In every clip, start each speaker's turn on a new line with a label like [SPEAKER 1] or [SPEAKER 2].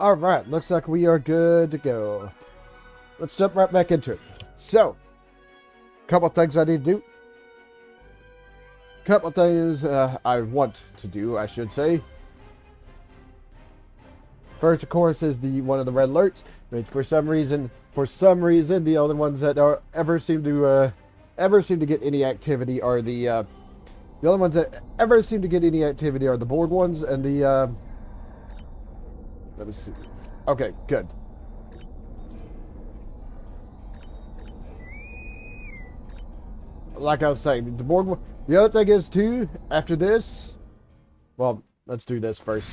[SPEAKER 1] Alright, looks like we are good to go. Let's jump right back into it. So, couple things I need to do. Couple things I want to do, I should say. First, of course, is the one of the red alerts, which for some reason, the only ones that ever seem to get any activity are the only ones that ever seem to get any activity are the board ones and the let me see. Okay, good. Like I was saying, the board one. The other thing is too, after this, well, let's do this first.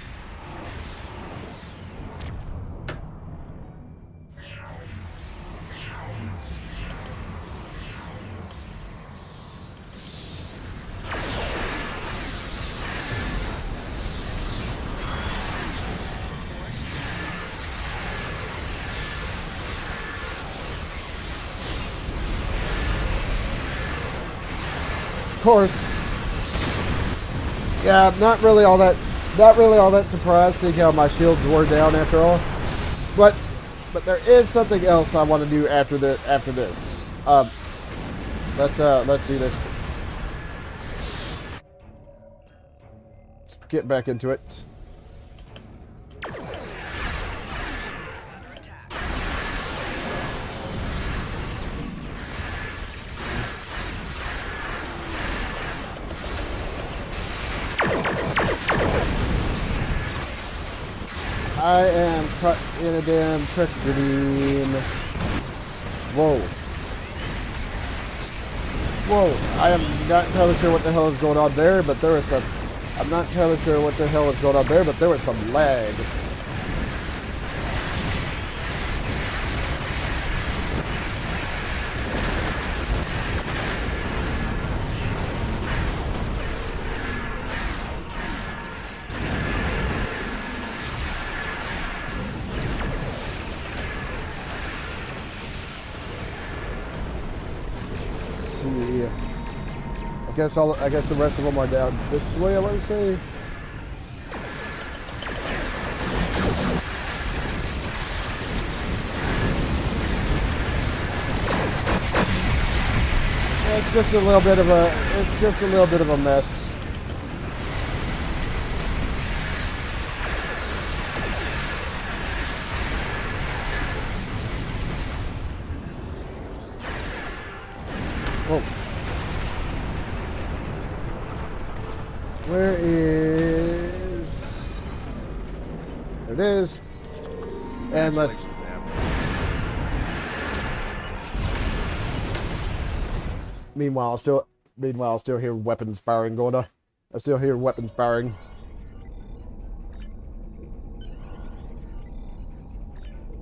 [SPEAKER 1] Of course, yeah, not really all that surprised seeing how my shields wore down after all. But there is something else I want to do after this. Let's do this. Let's get back into it. I am caught in a damn treachery beam. Whoa. Whoa. I am not entirely sure what the hell is going on there, but there was some... I'm not entirely sure what the hell is going on there, but there was some lag. I guess the rest of them are down this way, I want to say. It's just a little bit of a mess. Whoa. Where is... There it is. And let's... Meanwhile, I still hear weapons firing going on. I still hear weapons firing.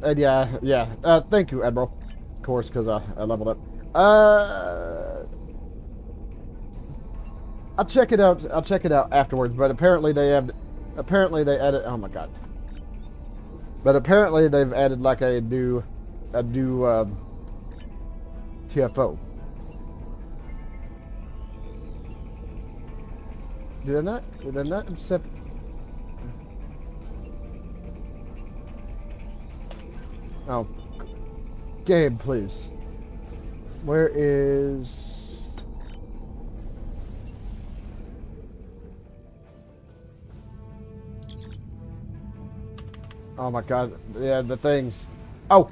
[SPEAKER 1] And yeah. Thank you, Admiral. Of course, because I leveled up. I'll check it out afterwards, but apparently they added, oh my god. But apparently they've added like a new TFO. Did I not accept? Oh. Game, please. Where is... Oh my god, yeah, the things. Oh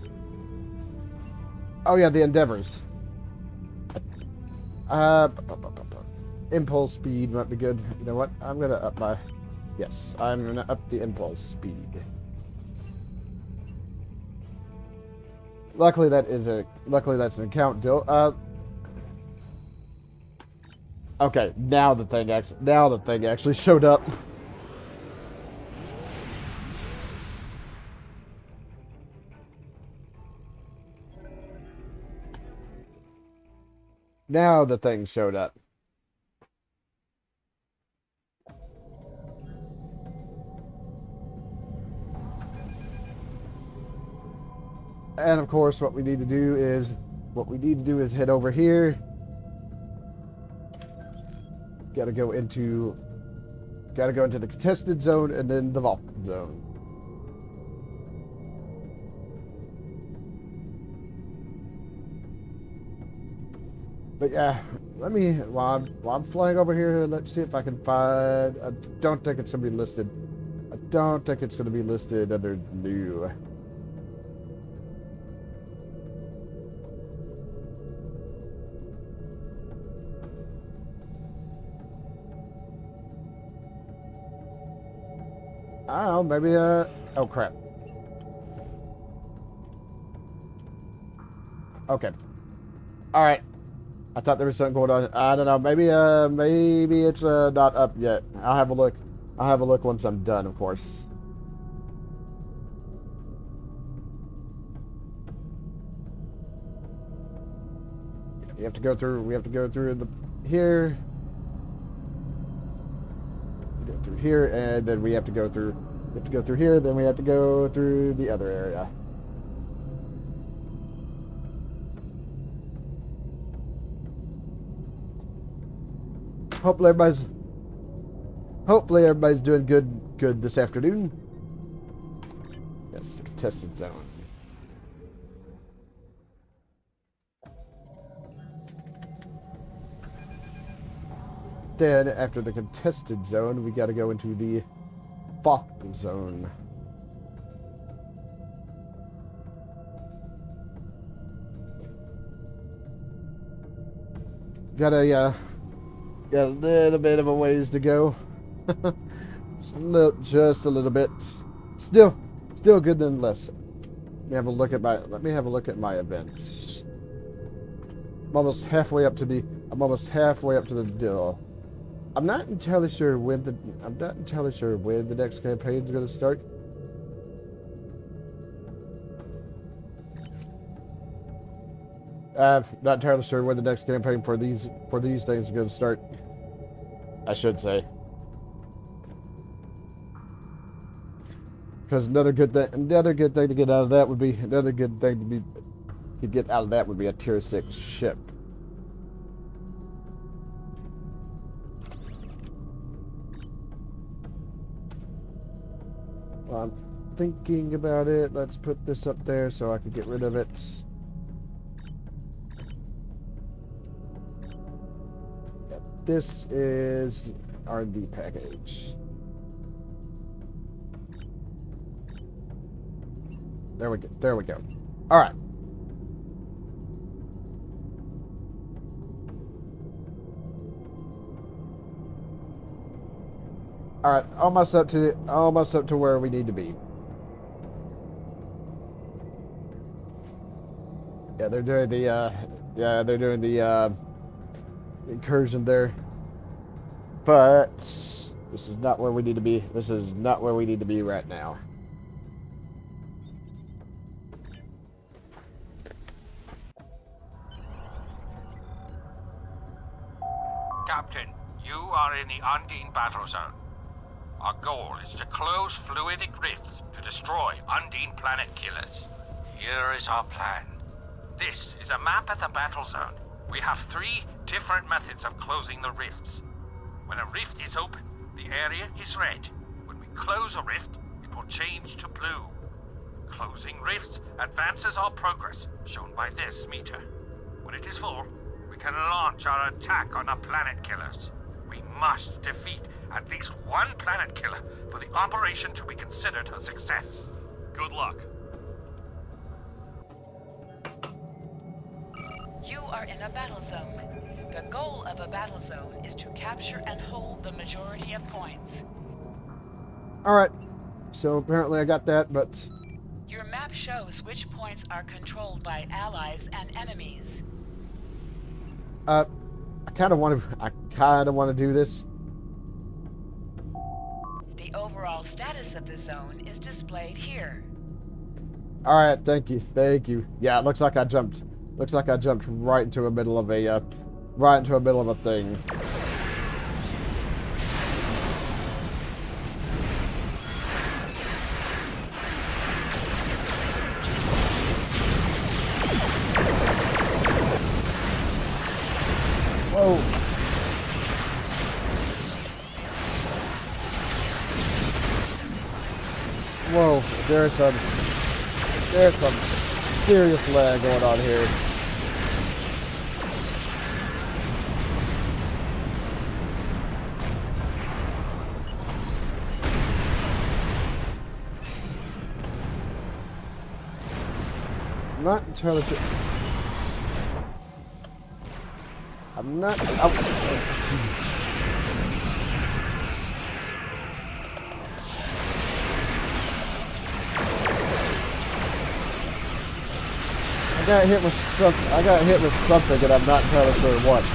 [SPEAKER 1] yeah, the endeavors. Impulse speed might be good. You know what? I'm gonna up my... Yes, I'm gonna up the impulse speed. Luckily that's an account deal. Okay, now the thing actually showed up. Now the thing showed up. And of course, what we need to do is head over here. Gotta go into the contested zone and then the vault zone. But yeah, let me, while I'm flying over here, let's see if I can find, I don't think it's going to be listed. I don't think it's going to be listed under new. I don't know, maybe, oh crap. Okay. Alright. I thought there was something going on. I don't know, maybe it's, not up yet. I'll have a look. I'll have a look once I'm done, of course. We have to go through here. Go through here, and then we have to go through here, then we have to go through the other area. Hopefully everybody's doing good this afternoon. Yes, contested zone. Then, after the contested zone, we got to go into the fought zone. Got a little bit of a ways to go. Just a little bit. Still good nonetheless. Let me have a look at my events. I'm almost halfway up to the deal. I'm not entirely sure when the next campaign is going to start. I'm not entirely sure when the next campaign for these things is going to start. I should say, because another good thing to get out of that would be a tier 6 ship. Well, I'm thinking about it. Let's put this up there so I can get rid of it. Yeah, this is R&D package. There we go. All right. All right, almost up to where we need to be. Yeah, they're doing the incursion there. But this is not where we need to be. This is not where we need to be right now.
[SPEAKER 2] Captain, you are in the Undine battle zone. Our goal is to close fluidic rifts to destroy Undine planet killers. Here is our plan. This is a map of the battle zone. We have 3 different methods of closing the rifts. When a rift is open, the area is red. When we close a rift, it will change to blue. Closing rifts advances our progress, shown by this meter. When it is full, we can launch our attack on the planet killers. We must defeat at least one planet killer for the operation to be considered a success. Good luck.
[SPEAKER 3] You are in a battle zone. The goal of a battle zone is to capture and hold the majority of points.
[SPEAKER 1] Alright, so apparently I got that, but...
[SPEAKER 3] Your map shows which points are controlled by allies and enemies.
[SPEAKER 1] I kind of want to do this.
[SPEAKER 3] The overall status of the zone is displayed here.
[SPEAKER 1] Alright, thank you. Yeah, it looks like I jumped right into the middle of a thing. Whoa. Whoa, there's some serious lag going on here. I'm not entirely sure. I'm not. Oh, jeez. I got hit with something. I got hit with something, and I'm not entirely sure what.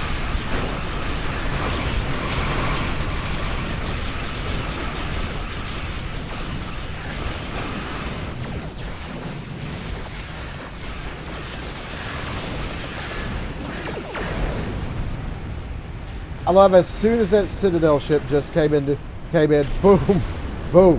[SPEAKER 1] I love as soon as that Citadel ship just came in, boom, boom.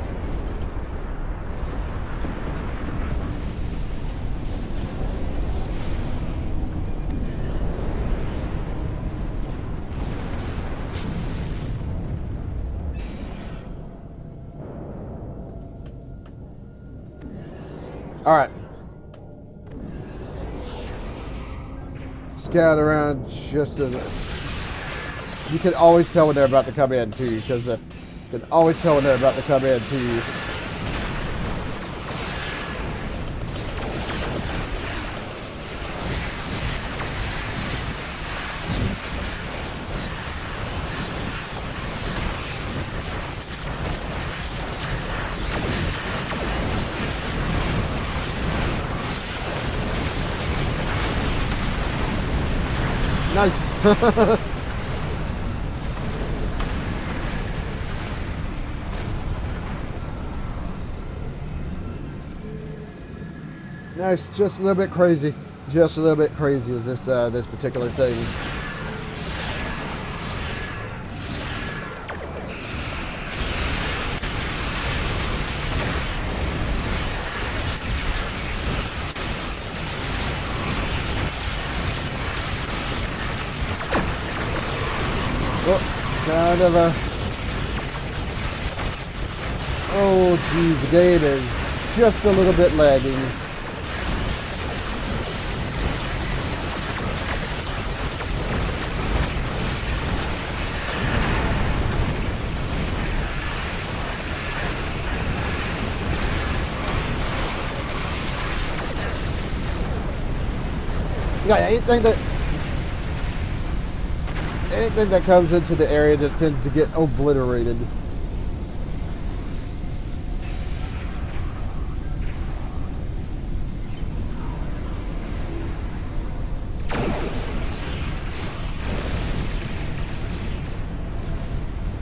[SPEAKER 1] All right. Scout around just a. You can always tell when they're about to come in too, because you can always tell when they're about to come in too. Nice. Nice, just a little bit crazy. Just a little bit crazy is this this particular thing. Oh, kind of a. Oh, geez, the game is just a little bit lagging. Yeah, anything that comes into the area just tends to get obliterated.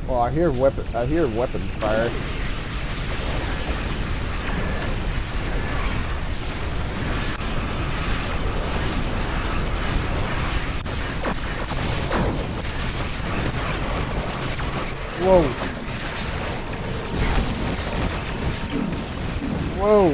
[SPEAKER 1] Well, I hear weapons fire. Whoa. Whoa.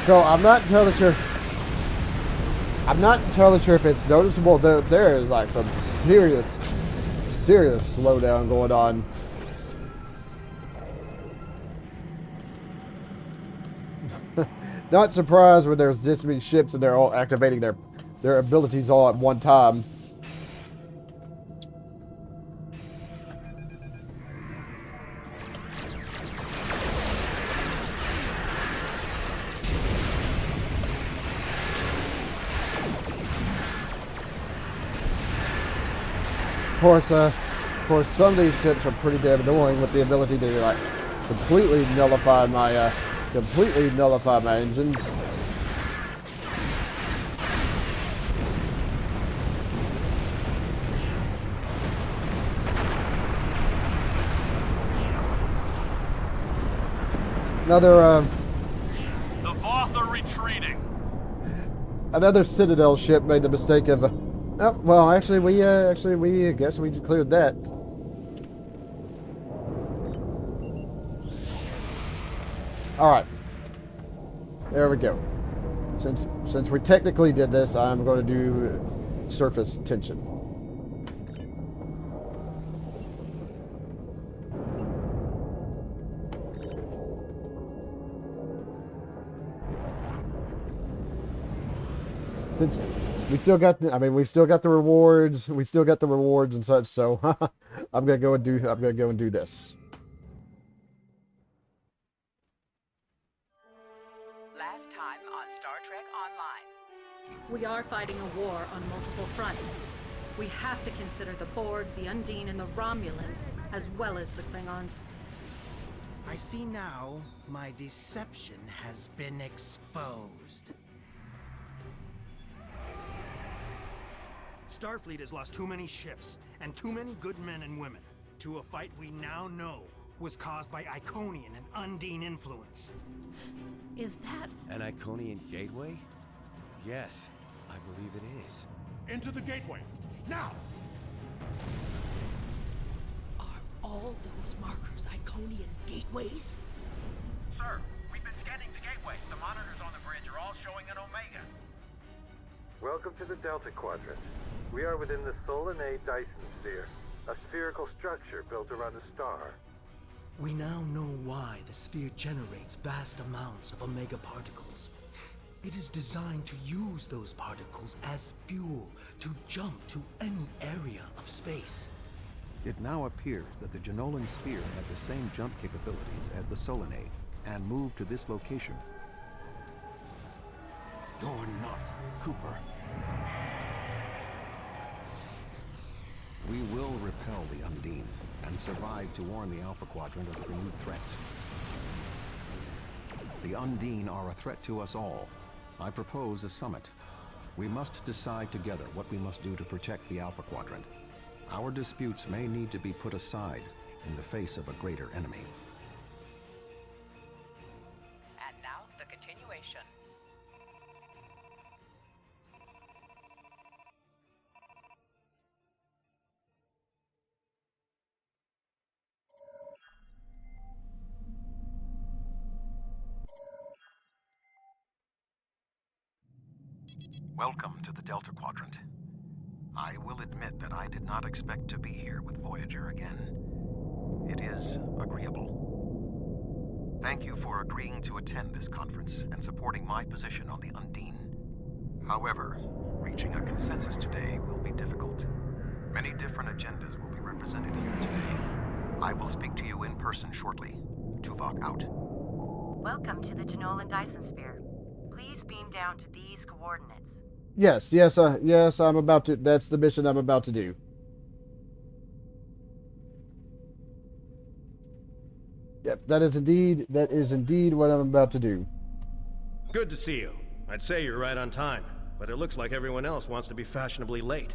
[SPEAKER 1] So I'm not entirely sure. I'm not entirely sure if it's noticeable. There is like some serious slowdown going on. Not surprised when there's this many ships and they're all activating their abilities all at one time. Of course, some of these ships are pretty damn annoying with the ability to like completely nullify my engines. Another
[SPEAKER 4] The Voth are retreating.
[SPEAKER 1] Another Citadel ship made the mistake of. Oh, well, actually, we guess we cleared that. All right, there we go. Since we technically did this, I'm going to do surface tension. we still got the, I mean, we still got the rewards. We still got the rewards and such. So I'm gonna go and do this.
[SPEAKER 3] Last time on Star Trek Online.
[SPEAKER 5] We are fighting a war on multiple fronts. We have to consider the Borg, the Undine, and the Romulans, as well as the Klingons.
[SPEAKER 6] I see now my deception has been exposed. Starfleet has lost too many ships and too many good men and women to a fight we now know was caused by Iconian and Undine influence.
[SPEAKER 5] Is that...
[SPEAKER 7] An Iconian gateway? Yes, I believe it is.
[SPEAKER 4] Into the gateway, now!
[SPEAKER 8] Are all those markers Iconian gateways?
[SPEAKER 9] Sir, we've been scanning the gateway. The monitors on the bridge are all showing an Omega.
[SPEAKER 10] Welcome to the Delta Quadrant. We are within the Tholian Dyson Sphere, a spherical structure built around a star.
[SPEAKER 6] We now know why the sphere generates vast amounts of Omega particles. It is designed to use those particles as fuel to jump to any area of space.
[SPEAKER 11] It now appears that the Jenolan Sphere had the same jump capabilities as the Solanae, and moved to this location.
[SPEAKER 7] You're not Cooper.
[SPEAKER 11] We will repel the Undine, and survive to warn the Alpha Quadrant of the renewed threat. The Undine are a threat to us all. I propose a summit. We must decide together what we must do to protect the Alpha Quadrant. Our disputes may need to be put aside in the face of a greater enemy.
[SPEAKER 3] And now, the continuation.
[SPEAKER 11] Welcome to the Delta Quadrant. I will admit that I did not expect to be here with Voyager again. It is agreeable. Thank you for agreeing to attend this conference and supporting my position on the Undine. However, reaching a consensus today will be difficult. Many different agendas will be represented here today. I will speak to you in person shortly. Tuvok out.
[SPEAKER 12] Welcome to the Jenolan Dyson Sphere. Please beam down to these coordinates.
[SPEAKER 1] Yes, I'm about to. That's the mission I'm about to do. Yep, that is indeed what I'm about to do.
[SPEAKER 13] Good to see you. I'd say you're right on time, but it looks like everyone else wants to be fashionably late.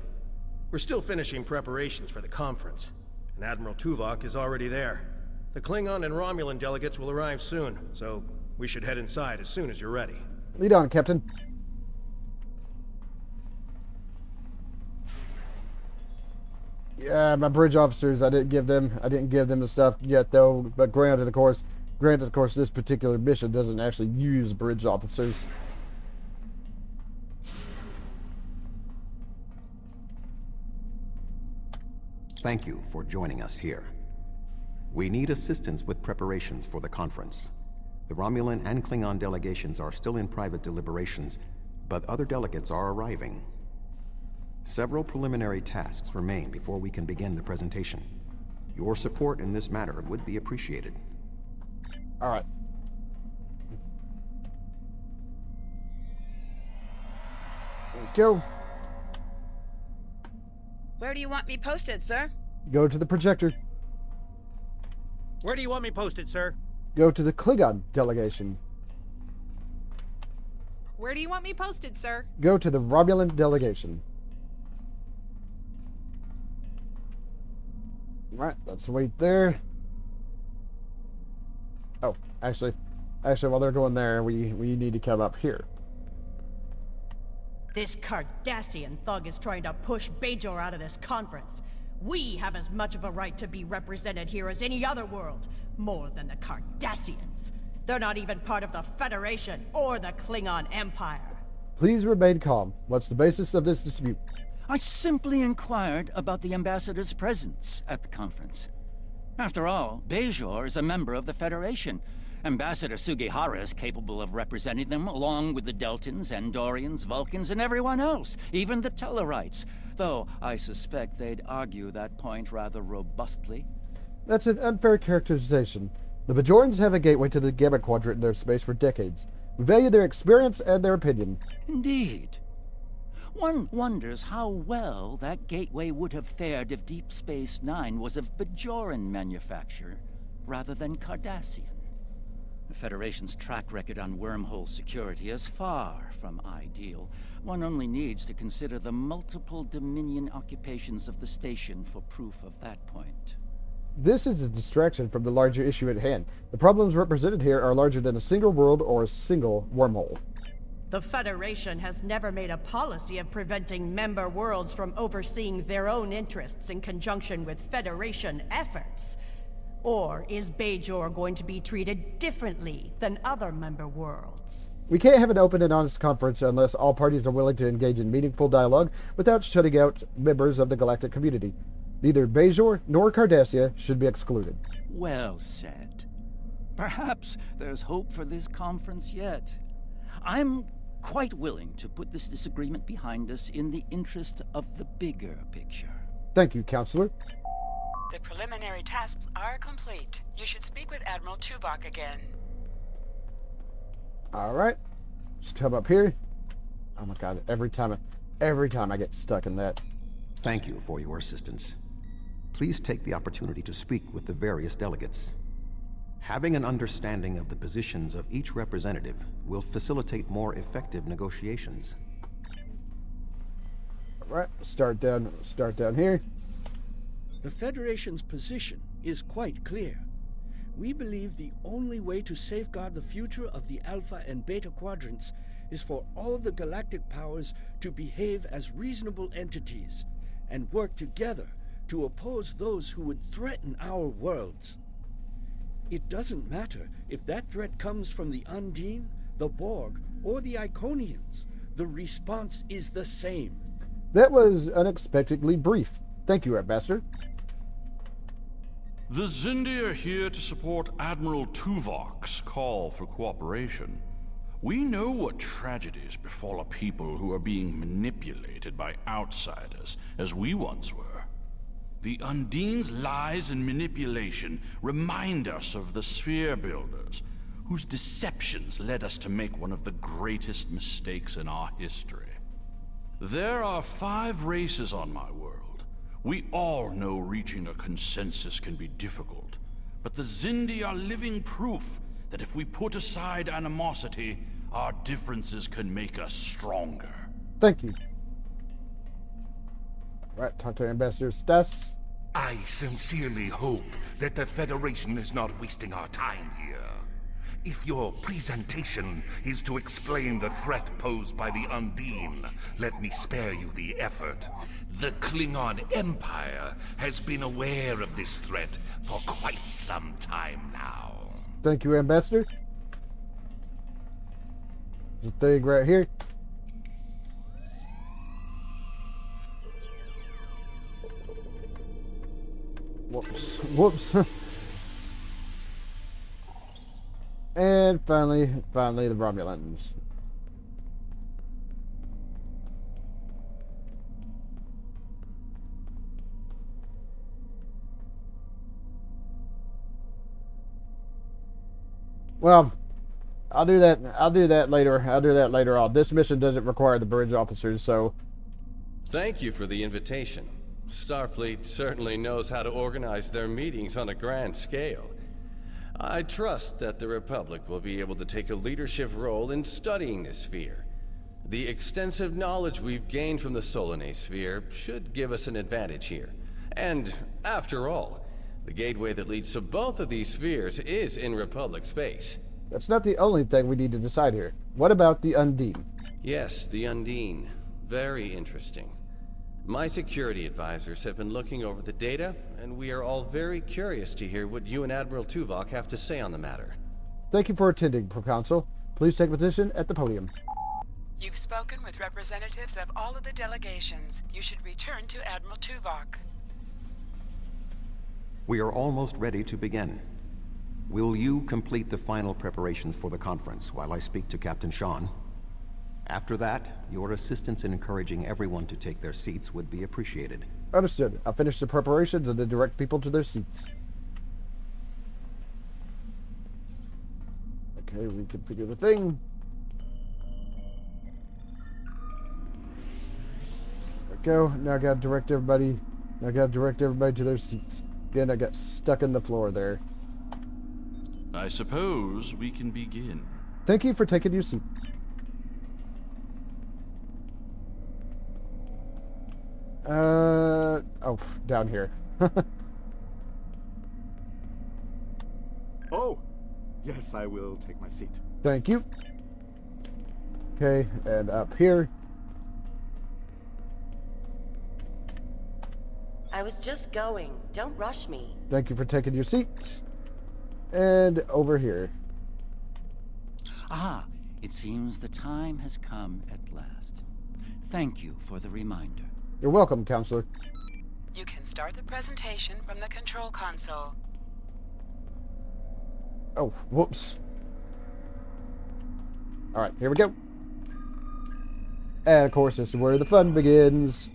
[SPEAKER 13] We're still finishing preparations for the conference, and Admiral Tuvok is already there. The Klingon and Romulan delegates will arrive soon, so we should head inside as soon as you're ready.
[SPEAKER 1] Lead on, Captain. Yeah, my bridge officers, I didn't give them the stuff yet though, but granted of course this particular mission doesn't actually use bridge officers.
[SPEAKER 11] Thank you for joining us here. We need assistance with preparations for the conference. The Romulan and Klingon delegations are still in private deliberations, but other delegates are arriving. Several preliminary tasks remain before we can begin the presentation. Your support in this matter would be appreciated.
[SPEAKER 1] All right. Go.
[SPEAKER 14] Where do you want me posted, sir?
[SPEAKER 1] Go to the projector.
[SPEAKER 6] Where do you want me posted, sir?
[SPEAKER 1] Go to the Klingon delegation.
[SPEAKER 14] Where do you want me posted, sir?
[SPEAKER 1] Go to the Romulan delegation. Right, let's wait there. Oh, actually, while they're going there, we need to come up here.
[SPEAKER 8] This Cardassian thug is trying to push Bajor out of this conference. We have as much of a right to be represented here as any other world, more than the Cardassians. They're not even part of the Federation or the Klingon Empire.
[SPEAKER 1] Please remain calm. What's the basis of this dispute?
[SPEAKER 15] I simply inquired about the ambassador's presence at the conference. After all, Bajor is a member of the Federation, Ambassador Sugihara is capable of representing them, along with the Deltans, Andorians, Vulcans, and everyone else, even the Tellarites. Though I suspect they'd argue that point rather robustly.
[SPEAKER 1] That's an unfair characterization. The Bajorans have a gateway to the Gamma Quadrant in their space for decades. We value their experience and their opinion.
[SPEAKER 15] Indeed. One wonders how well that gateway would have fared if Deep Space Nine was of Bajoran manufacture rather than Cardassian. The Federation's track record on wormhole security is far from ideal. One only needs to consider the multiple Dominion occupations of the station for proof of that point.
[SPEAKER 1] This is a distraction from the larger issue at hand. The problems represented here are larger than a single world or a single wormhole.
[SPEAKER 8] The Federation has never made a policy of preventing member worlds from overseeing their own interests in conjunction with Federation efforts. Or is Bajor going to be treated differently than other member worlds?
[SPEAKER 1] We can't have an open and honest conference unless all parties are willing to engage in meaningful dialogue without shutting out members of the galactic community. Neither Bajor nor Cardassia should be excluded.
[SPEAKER 15] Well said. Perhaps there's hope for this conference yet. I'm quite willing to put this disagreement behind us in the interest of the bigger picture.
[SPEAKER 1] Thank you, Counselor.
[SPEAKER 3] The preliminary tasks are complete. You should speak with Admiral Tuvok again.
[SPEAKER 1] Alright. Let's come up here. Oh my god, every time I get stuck in that.
[SPEAKER 11] Thank you for your assistance. Please take the opportunity to speak with the various delegates. Having an understanding of the positions of each representative will facilitate more effective negotiations.
[SPEAKER 1] Alright, start down here.
[SPEAKER 16] The Federation's position is quite clear. We believe the only way to safeguard the future of the Alpha and Beta quadrants is for all the galactic powers to behave as reasonable entities and work together to oppose those who would threaten our worlds. It doesn't matter if that threat comes from the Undine, the Borg, or the Iconians. The response is the same.
[SPEAKER 1] That was unexpectedly brief. Thank you, Ambassador.
[SPEAKER 17] The Xindi are here to support Admiral Tuvok's call for cooperation. We know what tragedies befall a people who are being manipulated by outsiders, as we once were. The Undine's lies and manipulation remind us of the Sphere Builders, whose deceptions led us to make one of the greatest mistakes in our history. There are 5 races on my world. We all know reaching a consensus can be difficult, but the Xindi are living proof that if we put aside animosity, our differences can make us stronger.
[SPEAKER 1] Thank you. Right, talk to Ambassador Stas.
[SPEAKER 18] I sincerely hope that the Federation is not wasting our time here. If your presentation is to explain the threat posed by the Undine, let me spare you the effort. The Klingon Empire has been aware of this threat for quite some time now.
[SPEAKER 1] Thank you, Ambassador. There's a thing right here. Whoops. And finally the Romulans. Well, I'll do that later. I'll do that later on. This mission doesn't require the bridge officers, so...
[SPEAKER 19] Thank you for the invitation. Starfleet certainly knows how to organize their meetings on a grand scale. I trust that the Republic will be able to take a leadership role in studying this sphere. The extensive knowledge we've gained from the Solanae sphere should give us an advantage here. And, after all, the gateway that leads to both of these spheres is in Republic space.
[SPEAKER 1] That's not the only thing we need to decide here. What about the Undine?
[SPEAKER 19] Yes, the Undine. Very interesting. My security advisors have been looking over the data, and we are all very curious to hear what you and Admiral Tuvok have to say on the matter.
[SPEAKER 1] Thank you for attending, Proconsul. Please take position at the podium.
[SPEAKER 3] You've spoken with representatives of all of the delegations. You should return to Admiral Tuvok.
[SPEAKER 11] We are almost ready to begin. Will you complete the final preparations for the conference while I speak to Captain Sean? After that, your assistance in encouraging everyone to take their seats would be appreciated.
[SPEAKER 1] Understood. I'll finish the preparations and then direct people to their seats. Okay, reconfigure the thing. There we go. Now I gotta direct everybody. Now I gotta direct everybody to their seats. Again, I got stuck in the floor there.
[SPEAKER 17] I suppose we can begin.
[SPEAKER 1] Thank you for taking your seat. Oh, down here.
[SPEAKER 20] Oh, yes, I will take my seat.
[SPEAKER 1] Thank you. Okay, and up here.
[SPEAKER 12] I was just going. Don't rush me.
[SPEAKER 1] Thank you for taking your seat. And over here.
[SPEAKER 15] Ah, it seems the time has come at last. Thank you for the reminder.
[SPEAKER 1] You're welcome, Counselor.
[SPEAKER 3] You can start the presentation from the control console.
[SPEAKER 1] Oh, whoops. Alright, here we go. And of course, this is where the fun begins.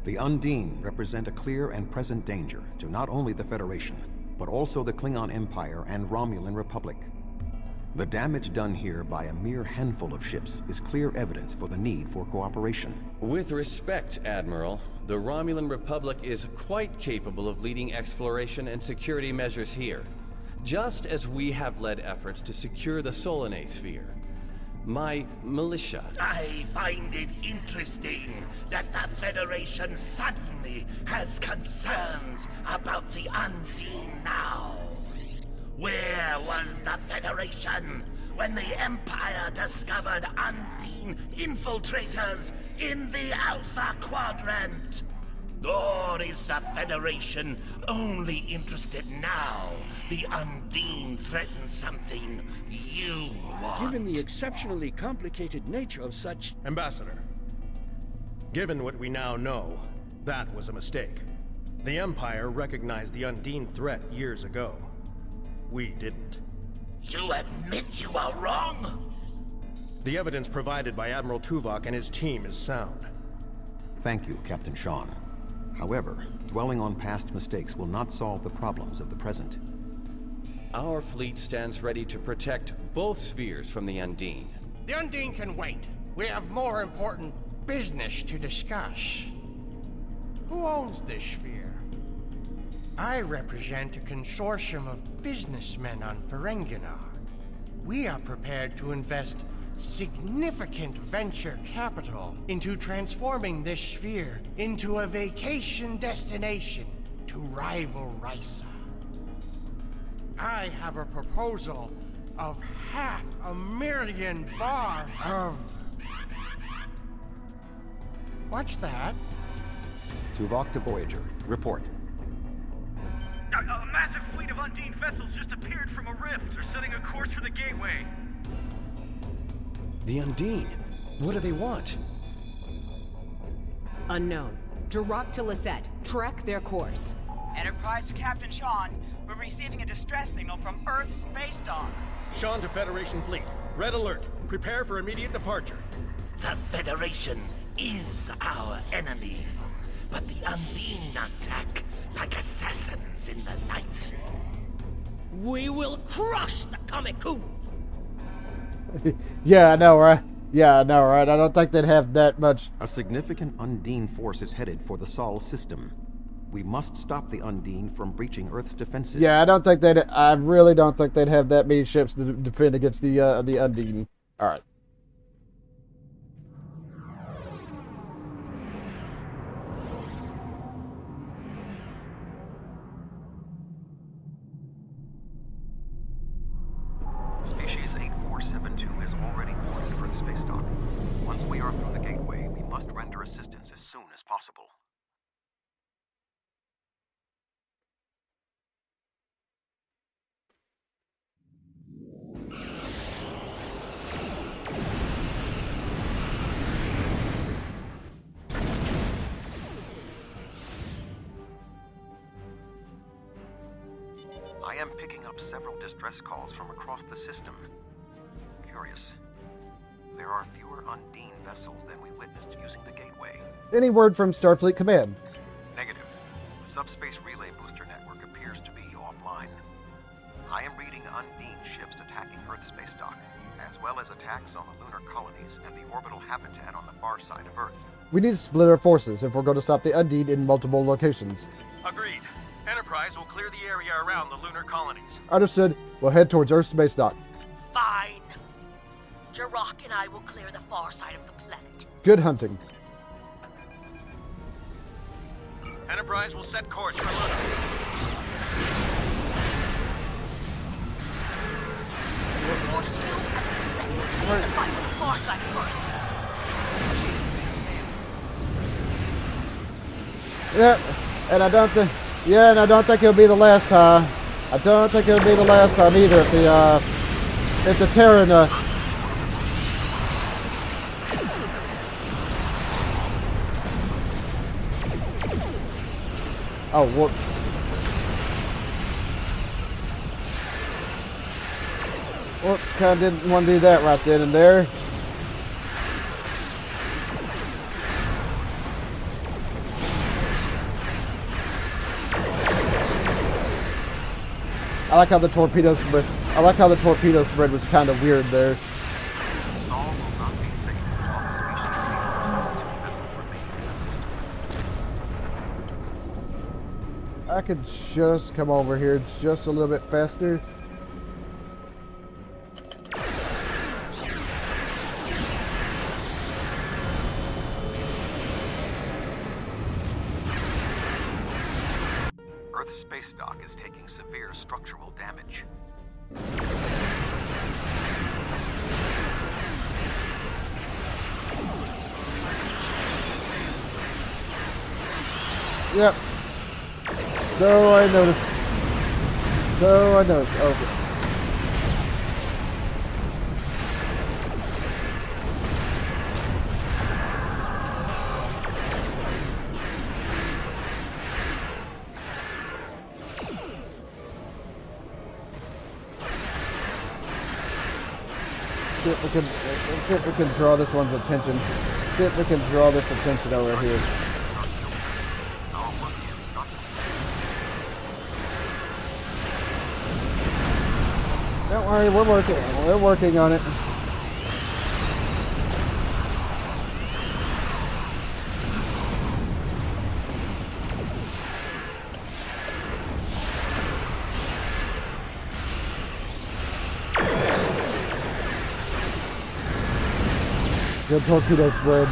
[SPEAKER 11] The Undine represent a clear and present danger to not only the Federation, but also the Klingon Empire and Romulan Republic. The damage done here by a mere handful of ships is clear evidence for the need for cooperation.
[SPEAKER 19] With respect, Admiral, the Romulan Republic is quite capable of leading exploration and security measures here, just as we have led efforts to secure the Solanae Sphere. My militia...
[SPEAKER 18] I find it interesting that the Federation suddenly has concerns about the Undine now. Where was the Federation when the Empire discovered Undine infiltrators in the Alpha Quadrant? Or is the Federation only interested now the Undine threatens something you want?
[SPEAKER 16] Given the exceptionally complicated nature of such...
[SPEAKER 13] Ambassador, given what we now know, that was a mistake. The Empire recognized the Undine threat years ago. We didn't.
[SPEAKER 18] You admit you are wrong?
[SPEAKER 13] The evidence provided by Admiral Tuvok and his team is sound.
[SPEAKER 11] Thank you, Captain Sean. However, dwelling on past mistakes will not solve the problems of the present.
[SPEAKER 19] Our fleet stands ready to protect both spheres from the Undine.
[SPEAKER 9] The Undine can wait. We have more important business to discuss. Who owns this sphere? I represent a consortium of businessmen on Ferenginar. We are prepared to invest significant venture capital into transforming this sphere into a vacation destination to rival Risa. I have a proposal of 500,000 bar of... What's that?
[SPEAKER 11] Tuvok to Voyager. Report.
[SPEAKER 9] A massive fleet of Undine vessels just appeared from a rift. They're setting a course for the gateway.
[SPEAKER 19] The Undine? What do they want?
[SPEAKER 21] Unknown. Drop to Lisette. Track their course.
[SPEAKER 3] Enterprise to Captain Sean. We're receiving a distress signal from Earth's space dock.
[SPEAKER 13] Sean to Federation Fleet. Red alert. Prepare for immediate departure.
[SPEAKER 18] The Federation is our enemy, but the Undine attack like assassins in the night.
[SPEAKER 21] We will crush the Kamiku!
[SPEAKER 1] Yeah, I know, right? Yeah, I know, right? I don't think they'd have that much.
[SPEAKER 11] A significant Undine force is headed for the Sol system. We must stop the Undine from breaching Earth's defenses.
[SPEAKER 1] Yeah, I really don't think they'd have that many ships to defend against the Undine. All right.
[SPEAKER 11] Species 8472 is already boarded Earth space dock. Once we are through the gateway, we must render assistance as soon as possible. I am picking up several distress calls from across the system. Curious. There are fewer Undine vessels than we witnessed using the gateway.
[SPEAKER 1] Any word from Starfleet Command?
[SPEAKER 11] Negative. The subspace relay booster network appears to be offline. I am reading Undine ships attacking Earth's space dock, as well as attacks on the lunar colonies and the orbital habitat on the far side of Earth.
[SPEAKER 1] We need to split our forces if we're going to stop the Undine in multiple locations.
[SPEAKER 13] Agreed. Enterprise will clear the area around the lunar colonies.
[SPEAKER 1] Understood. We'll head towards Earth's space dock.
[SPEAKER 21] Fine. Jirok and I will clear the far side of the planet.
[SPEAKER 1] Good hunting.
[SPEAKER 13] Enterprise will set course for Luna.
[SPEAKER 21] Fortescue and set will the fight on the far side of Earth.
[SPEAKER 1] Yeah, and I don't think. Yeah, and I don't think it'll be the last time. I don't think it'll be the last time either. If the Terran. Oh, whoops. Whoops, kind of didn't want to do that right then and there. I like how the torpedo spread. I like how the torpedo spread was kind of weird there.
[SPEAKER 11] Sol will not be safe as long as species Aethers and 2 vessels remain in the system.
[SPEAKER 1] I could just come over here just a little bit faster.
[SPEAKER 11] Earth's space dock is taking severe structural damage.
[SPEAKER 1] Yep. So I noticed. Okay. See if we can draw this one's attention. See if we can draw this attention over here. Don't worry, we're working on it. Good torpedo spread.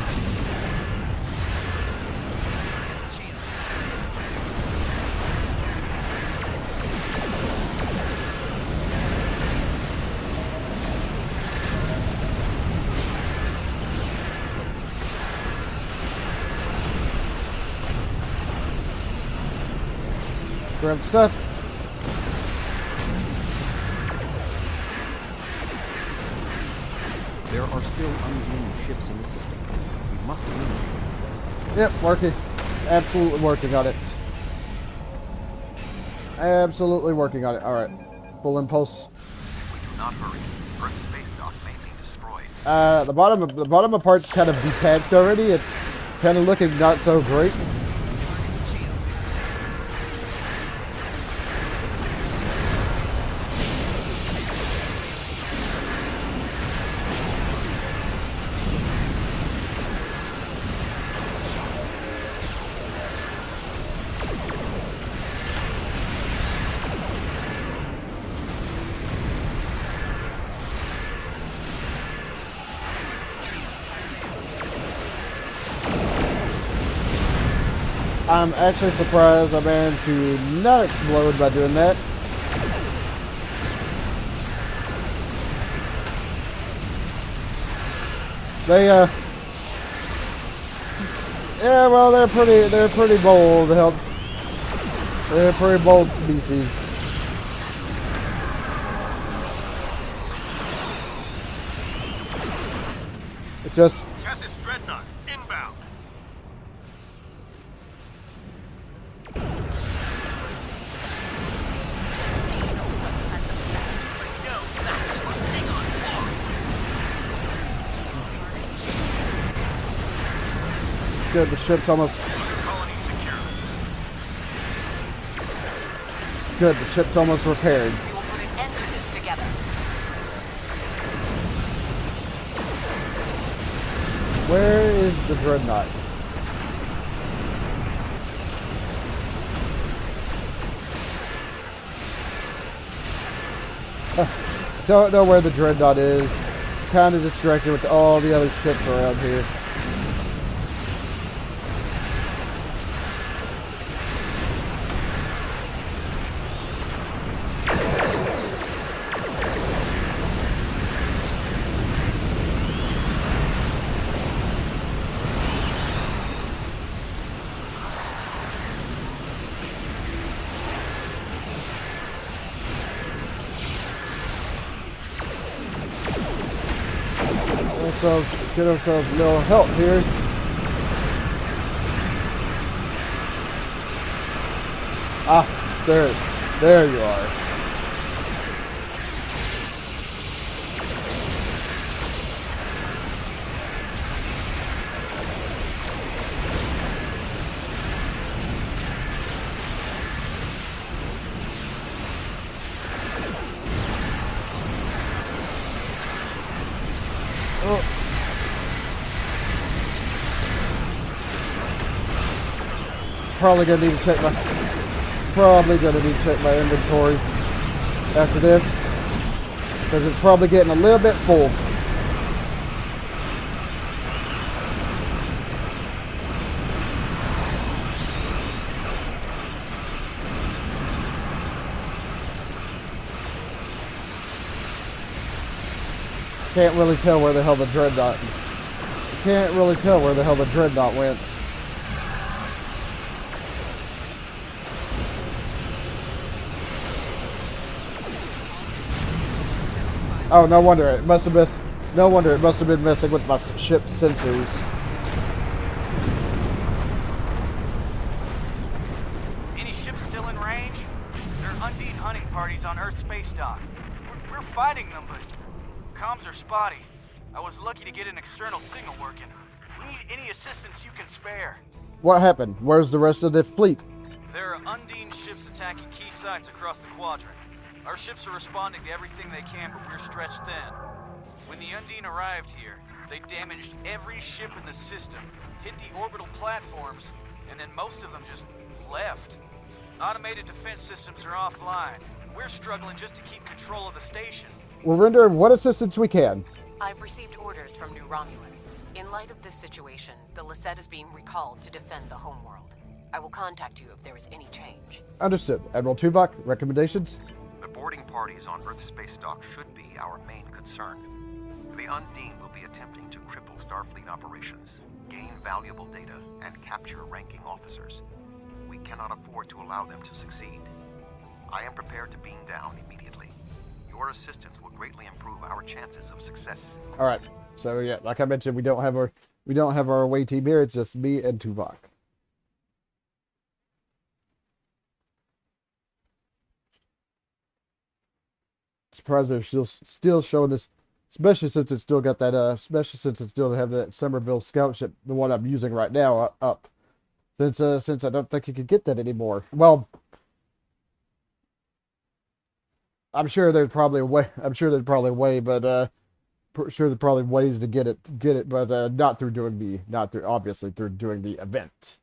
[SPEAKER 1] Grab stuff.
[SPEAKER 11] There are still unnamed ships in the system. We must eliminate them.
[SPEAKER 1] Yep, working. Absolutely working on it. Absolutely working on it. Alright. Full impulse.
[SPEAKER 11] We do not hurry. Earth's space dock may be destroyed.
[SPEAKER 1] The bottom of part's kind of detached already. It's kind of looking not so great. I'm actually surprised I managed to not explode by doing that. They yeah, well, they're pretty bold. They're a pretty bold species. It just
[SPEAKER 13] Tethys Dreadnought, inbound.
[SPEAKER 1] good. The ship's almost... Good, the ship's almost repaired.
[SPEAKER 21] We will put an end to this together.
[SPEAKER 1] Where is the dreadnought? Don't know where the dreadnought is. Kind of distracted with all the other ships around here. Get ourselves a little help here. Ah, there you are. Oh. Probably gonna need to check my inventory after this, because it's probably getting a little bit full. Can't really tell where the hell the dreadnought. Can't really tell where the hell the dreadnought went. Oh, no wonder it must have missed. No wonder it must have been messing with my ship's sensors.
[SPEAKER 2] Any ships still in range? There are Undine hunting parties on Earth space dock. We're fighting them, but comms are spotty. I was lucky to get an external signal working. We need any assistance you can spare.
[SPEAKER 1] What happened? Where's the rest of the fleet?
[SPEAKER 2] There are Undine ships attacking key sites across the quadrant. Our ships are responding to everything they can, but we're stretched thin. When the Undine arrived here, they damaged every ship in the system, hit the orbital platforms, and then most of them just left. Automated defense systems are offline. We're struggling just to keep control of the station.
[SPEAKER 1] We'll render what assistance we can.
[SPEAKER 12] I've received orders from New Romulus. In light of this situation, the Lisette is being recalled to defend the homeworld. I will contact you if there is any change.
[SPEAKER 1] Understood. Admiral Tuvok, recommendations?
[SPEAKER 11] The boarding parties on Earth space dock should be our main concern. The Undine will be attempting to cripple Starfleet operations, gain valuable data, and capture ranking officers. We cannot afford to allow them to succeed. I am prepared to beam down immediately. Your assistance will greatly improve our chances of success.
[SPEAKER 1] All right. So yeah, like I mentioned, we don't have our away team here. It's just me and Tuvok. Surprised they're still showing this, especially since it's still got that have that Somerville scout ship, the one I'm using right now, up. Since I don't think you could get that anymore. Well, I'm sure there's probably a way. I'm sure there's probably a way, but sure there's probably ways to get it, but not through doing the event.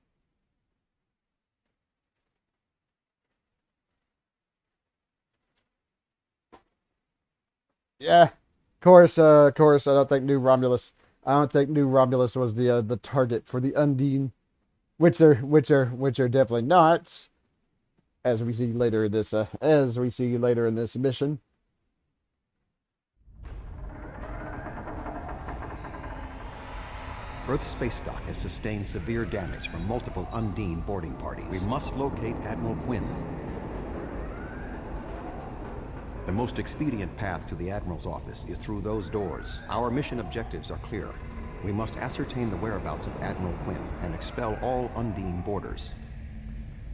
[SPEAKER 1] Yeah, of course. I don't think New Romulus was the target for the Undine, which they're definitely not, as we see later in this mission.
[SPEAKER 11] Earth space dock has sustained severe damage from multiple Undine boarding parties. We must locate Admiral Quinn. The most expedient path to the Admiral's office is through those doors. Our mission objectives are clear. We must ascertain the whereabouts of Admiral Quinn and expel all Undine boarders.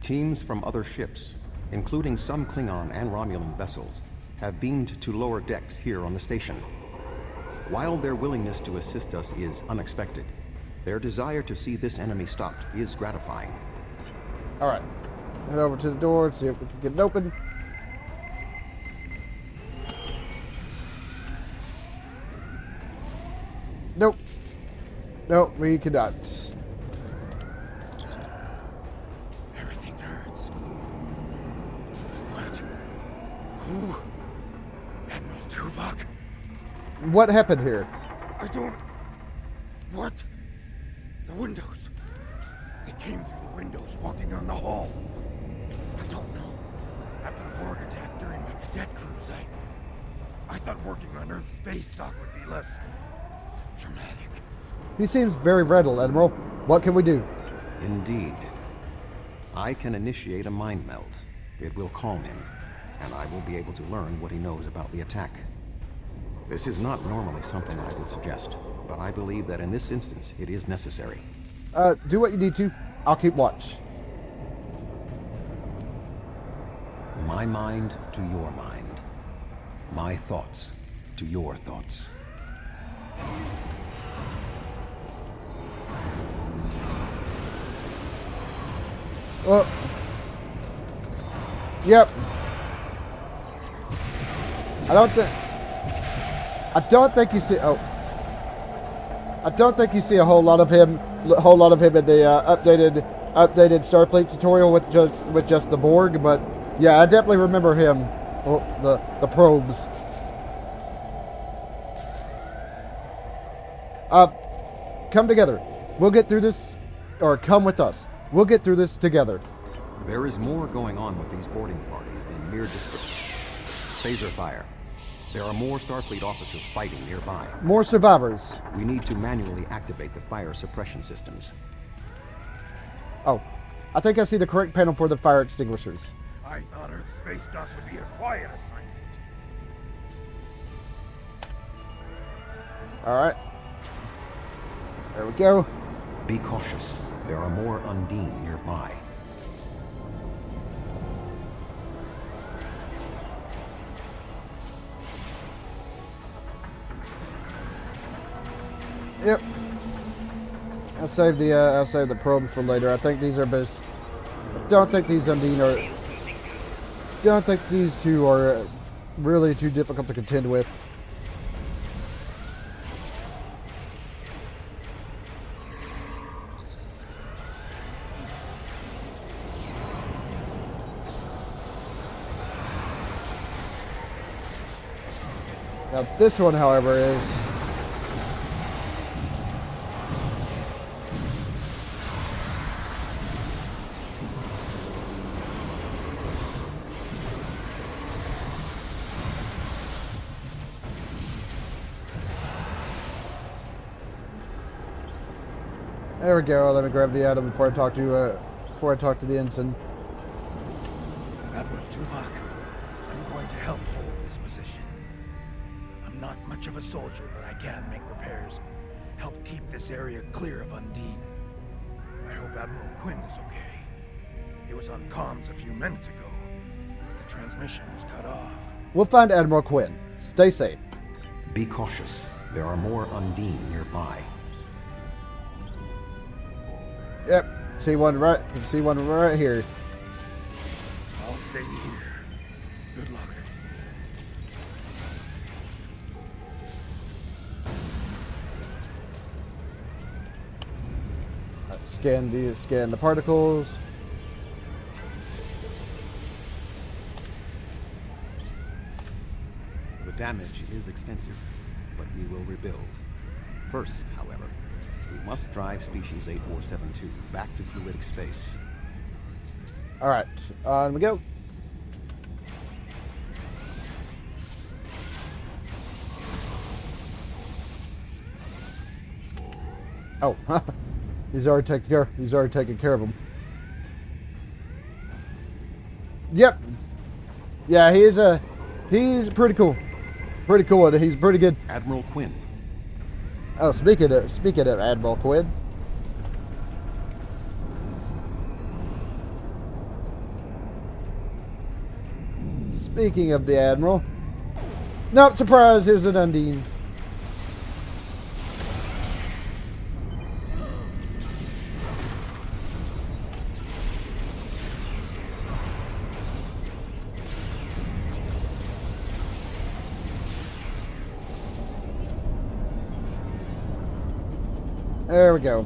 [SPEAKER 11] Teams from other ships, including some Klingon and Romulan vessels, have beamed to lower decks here on the station. While their willingness to assist us is unexpected, Their desire to see this enemy stopped is gratifying.
[SPEAKER 1] Alright. Head over to the door, see if we can get it open. Nope. Nope, we cannot.
[SPEAKER 6] Everything hurts. What? Who? Admiral Tuvok?
[SPEAKER 1] What happened here?
[SPEAKER 6] I don't... What? The windows. They came through the windows, walking on the hall. I don't know. After the Borg attack during my cadet cruise, I thought working on Earth's space dock would be less dramatic.
[SPEAKER 1] He seems very rattled, Admiral. What can we do?
[SPEAKER 11] Indeed. I can initiate a mind meld. It will calm him, and I will be able to learn what he knows about the attack. This is not normally something I would suggest, but I believe that in this instance it is necessary.
[SPEAKER 1] Do what you need to. I'll keep watch.
[SPEAKER 11] My mind to your mind. My thoughts to your thoughts.
[SPEAKER 1] Oh. Yep. I don't think you see. Oh. I don't think you see a whole lot of him. In the updated Starfleet tutorial with just the Borg, but yeah, I definitely remember him. Oh, the probes. Come together. We'll get through this, or come with us. We'll get through this together.
[SPEAKER 11] There is more going on with these boarding parties than mere description. Phaser fire. There are more Starfleet officers fighting nearby.
[SPEAKER 1] More survivors.
[SPEAKER 11] We need to manually activate the fire suppression systems.
[SPEAKER 1] Oh, I think I see the correct panel for the fire extinguishers.
[SPEAKER 6] I thought Earth's space dock would be a quiet assignment.
[SPEAKER 1] Alright. There we go.
[SPEAKER 11] Be cautious. There are more Undine nearby.
[SPEAKER 1] Yep. I'll save the probes for later. I think these are best. Don't think these Undine are. Don't think these two are really too difficult to contend with. Now this one, however, is. There we go. Let me grab the atom before I talk to the ensign.
[SPEAKER 6] Admiral Tuvok, I'm going to help hold this position. I'm not much of a soldier, but I can make repairs and help keep this area clear of Undine. I hope Admiral Quinn is okay. He was on comms a few minutes ago, but the transmission was cut off.
[SPEAKER 1] We'll find Admiral Quinn. Stay safe.
[SPEAKER 11] Be cautious. There are more Undine nearby.
[SPEAKER 1] Yep. See one right here.
[SPEAKER 6] I'll stay here. Good luck.
[SPEAKER 1] Scan the particles.
[SPEAKER 11] The damage is extensive, but we will rebuild. First, however, we must drive species 8472 back to fluidic space.
[SPEAKER 1] All right, on we go. Oh, he's already taken care of him. Yep. Yeah, he's pretty cool. Pretty cool. He's pretty good.
[SPEAKER 11] Admiral Quinn.
[SPEAKER 1] Oh, speaking of Admiral Quinn. Speaking of the Admiral. Not surprised it was an Undine. There we go.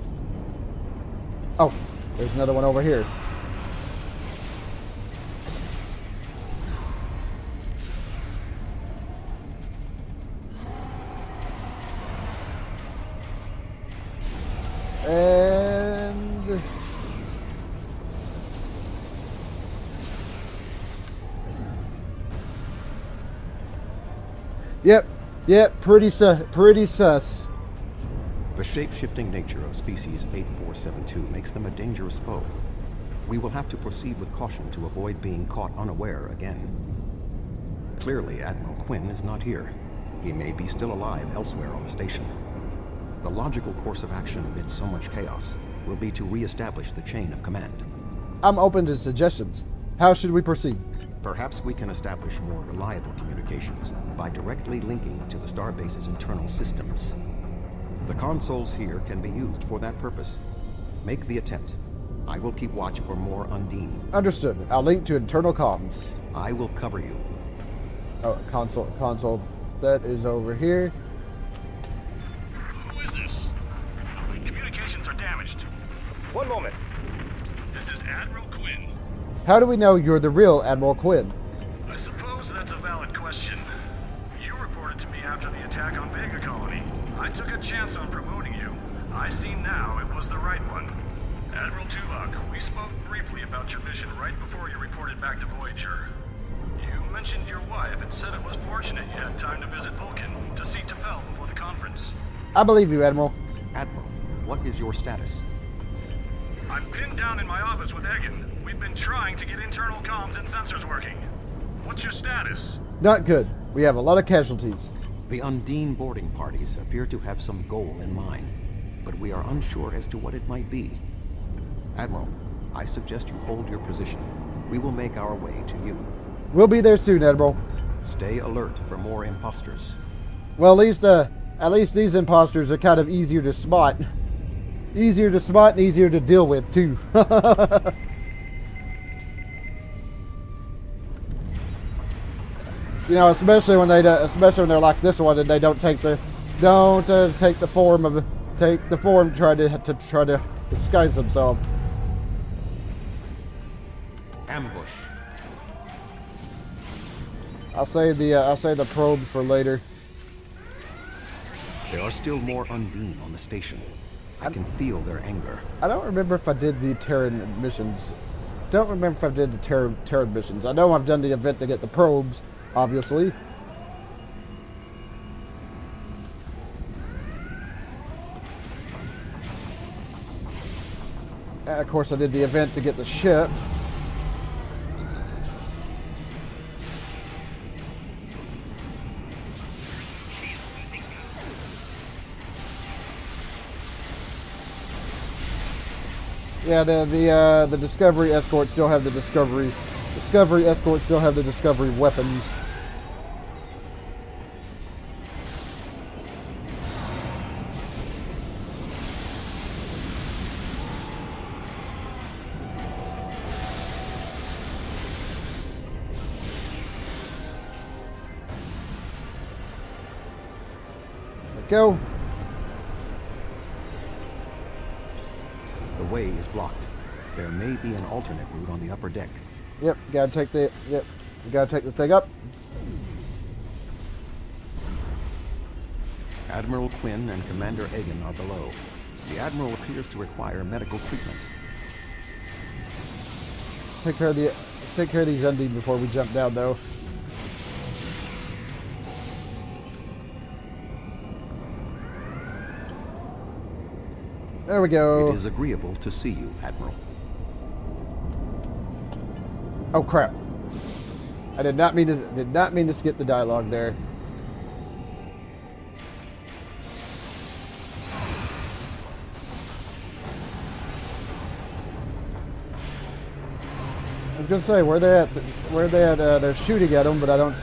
[SPEAKER 1] Oh, there's another one over here. And yep, pretty sus.
[SPEAKER 11] The shape-shifting nature of species 8472 makes them a dangerous foe. We will have to proceed with caution to avoid being caught unaware again. Clearly, Admiral Quinn is not here. He may be still alive elsewhere on the station. The logical course of action amid so much chaos will be to re-establish the chain of command.
[SPEAKER 1] I'm open to suggestions. How should we proceed?
[SPEAKER 11] Perhaps we can establish more reliable communications by directly linking to the starbase's internal systems. The consoles here can be used for that purpose. Make the attempt. I will keep watch for more Undine.
[SPEAKER 1] Understood. I'll link to internal comms.
[SPEAKER 11] I will cover you.
[SPEAKER 1] Oh, console. That is over here.
[SPEAKER 5] Who is this? Communications are damaged. One moment. This is Admiral Quinn.
[SPEAKER 1] How do we know you're the real Admiral Quinn?
[SPEAKER 5] I suppose that's a valid question. You reported to me after the attack on Vega Colony. I took a chance on promoting you. I see now it was the right one. Admiral Tuvok, we spoke briefly about your mission right before you reported back to Voyager. You mentioned your wife and said it was fortunate you had time to visit Vulcan to see T'Pel before the conference.
[SPEAKER 1] I believe you, Admiral.
[SPEAKER 11] Admiral, what is your status?
[SPEAKER 5] I'm pinned down in my office with Egan. We've been trying to get internal comms and sensors working. What's your status?
[SPEAKER 1] Not good. We have a lot of casualties.
[SPEAKER 11] The Undine boarding parties appear to have some goal in mind, but we are unsure as to what it might be. Admiral, I suggest you hold your position. We will make our way to you.
[SPEAKER 1] We'll be there soon, Admiral.
[SPEAKER 11] Stay alert for more imposters.
[SPEAKER 1] Well, at least these imposters are kind of easier to spot. Easier to spot and easier to deal with, too. You know, especially when they're like this one and they don't take the form to try to disguise themselves.
[SPEAKER 11] Ambush.
[SPEAKER 1] I'll save the probes for later.
[SPEAKER 11] There are still more Undine on the station. I can feel their anger.
[SPEAKER 1] I don't remember if I did the Terran missions. Don't remember if I did the Terran missions. I know I've done the event to get the probes, obviously. And of course, I did the event to get the ship. Yeah, the Discovery escort still have the Discovery escorts still have the Discovery weapons. There we go.
[SPEAKER 11] The way is blocked. There may be an alternate route on the upper deck.
[SPEAKER 1] Yep, you gotta take the thing up.
[SPEAKER 11] Admiral Quinn and Commander Egan are below. The Admiral appears to require medical treatment.
[SPEAKER 1] Take care of these Undine before we jump down, though. There we go.
[SPEAKER 11] It is agreeable to see you, Admiral.
[SPEAKER 1] Oh crap! I did not mean to skip the dialogue there. I was gonna say where they at? They're shooting at them, but I don't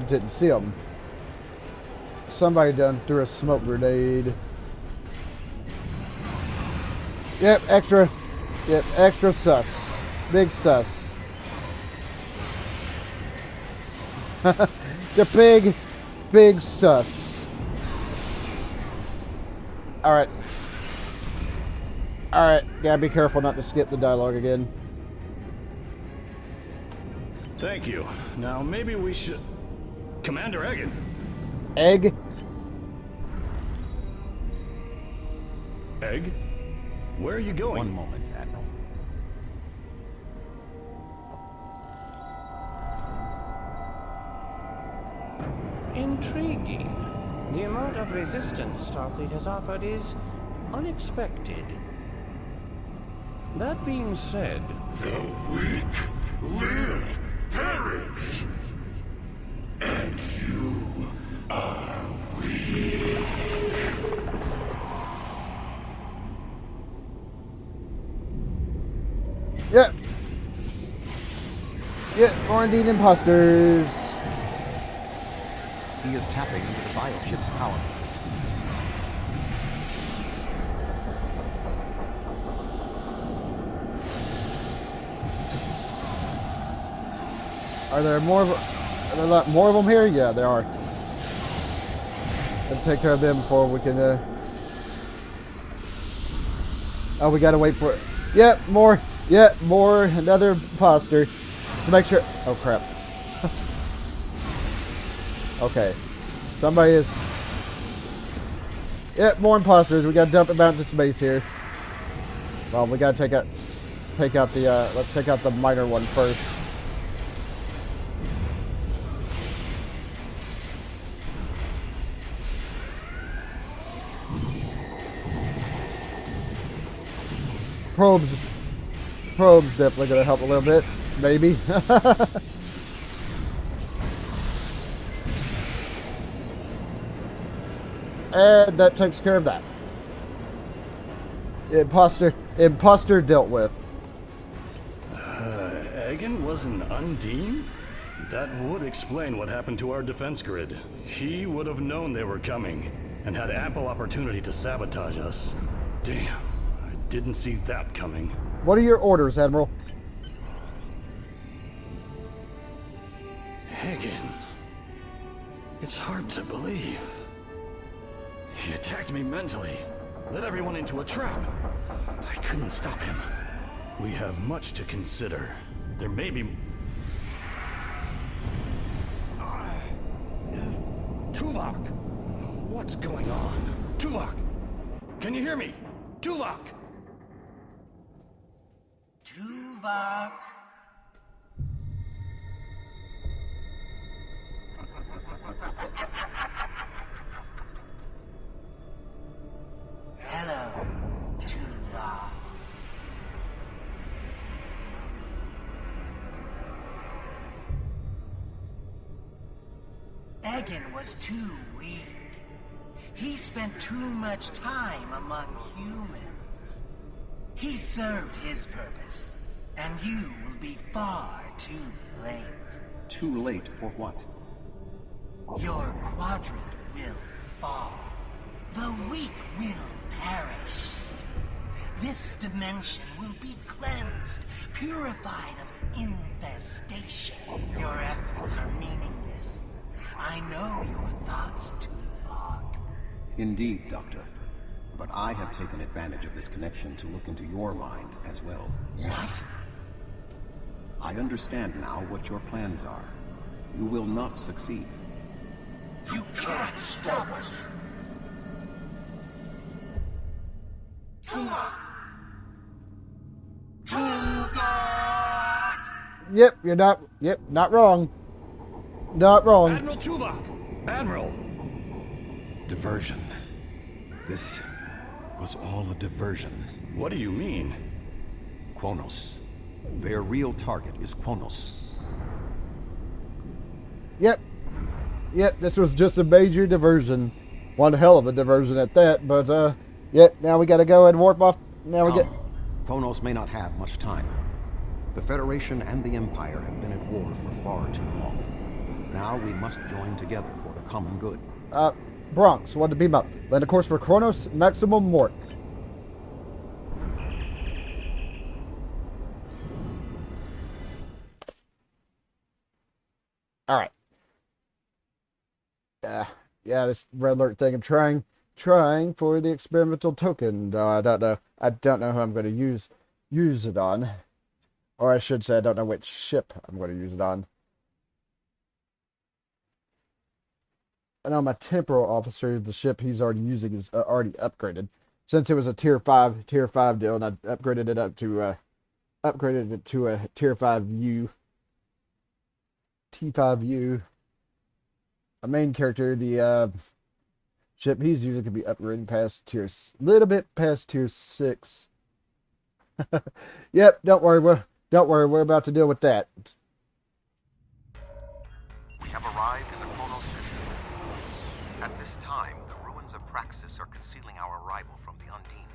[SPEAKER 1] didn't see them. Somebody done threw a smoke grenade. Yep, extra sus. Big sus. The big sus. Alright. Alright, gotta be careful not to skip the dialogue again.
[SPEAKER 5] Thank you. Now, maybe we should... Commander Egan.
[SPEAKER 1] Egg?
[SPEAKER 5] Egg? Where are you going?
[SPEAKER 11] One moment, Admiral.
[SPEAKER 9] Intriguing. The amount of resistance Starfleet has offered is unexpected. That being said...
[SPEAKER 18] The weak will perish. And you are weak.
[SPEAKER 1] Yep. Yep, Quarantine imposters.
[SPEAKER 11] He is tapping into the bioship's power plants.
[SPEAKER 1] Are there more? Are there a lot more of them here? Yeah, there are. Let's take care of them before we can. Oh, we gotta wait for it. Yep, more. Yep, more. Another imposter. To make sure. Oh crap. Okay. Somebody is... Yep, more imposters. We gotta dump them out into space here. Well, we gotta take out the, let's take out the minor one first. Probes definitely gonna help a little bit. Maybe. And that takes care of that. Imposter dealt with.
[SPEAKER 5] Egan was an Undine? That would explain what happened to our defense grid. He would have known they were coming, and had ample opportunity to sabotage us. Damn, I didn't see that coming.
[SPEAKER 1] What are your orders, Admiral?
[SPEAKER 5] Egan. It's hard to believe. He attacked me mentally, led everyone into a trap. I couldn't stop him. We have much to consider. There may be... Tuvok! What's going on? Tuvok! Can you hear me? Tuvok!
[SPEAKER 6] Tuvok! Hello, Tuvok. Egan was too weak. He spent too much time among humans. He served his purpose, and you will be far too late.
[SPEAKER 11] Too late for what?
[SPEAKER 6] Your quadrant will fall. The weak will perish. This dimension will be cleansed, purified of infestation. Your efforts are meaningless. I know your thoughts, Tuvok.
[SPEAKER 11] Indeed, Doctor. But I have taken advantage of this connection to look into your mind as well.
[SPEAKER 6] What?
[SPEAKER 11] I understand now what your plans are. You will not succeed.
[SPEAKER 6] You can't stop us. Tuvok! Tuvok!
[SPEAKER 1] Yep, you're not. Yep, not wrong. Not wrong.
[SPEAKER 5] Admiral Tuvok! Admiral!
[SPEAKER 11] Diversion. This was all a diversion.
[SPEAKER 5] What do you mean?
[SPEAKER 11] Kronos. Their real target is Kronos.
[SPEAKER 1] Yep. Yep, this was just a major diversion. One hell of a diversion at that, but, yep, now we gotta go and warp off. Now we get...
[SPEAKER 11] Kronos may not have much time. The Federation and the Empire have been at war for far too long. Now we must join together for the common good.
[SPEAKER 1] Bronx, what to beam up. Land a course for Kronos, maximum warp. Alright. Yeah, this red alert thing I'm trying. trying for the experimental token, though I don't know. I don't know who I'm going to use it on. Or I should say I don't know which ship I'm going to use it on. I know my temporal officer, the ship he's already using, is already upgraded. Since it was a tier 5 deal, and I upgraded it to a tier 5U. T5U. A main character, the ship he's using could be upgraded past little bit past tier 6. Yep, don't worry, we're about to deal with that.
[SPEAKER 11] We have arrived in the Chronos system. At this time, the ruins of Praxis are concealing our arrival from the Undine.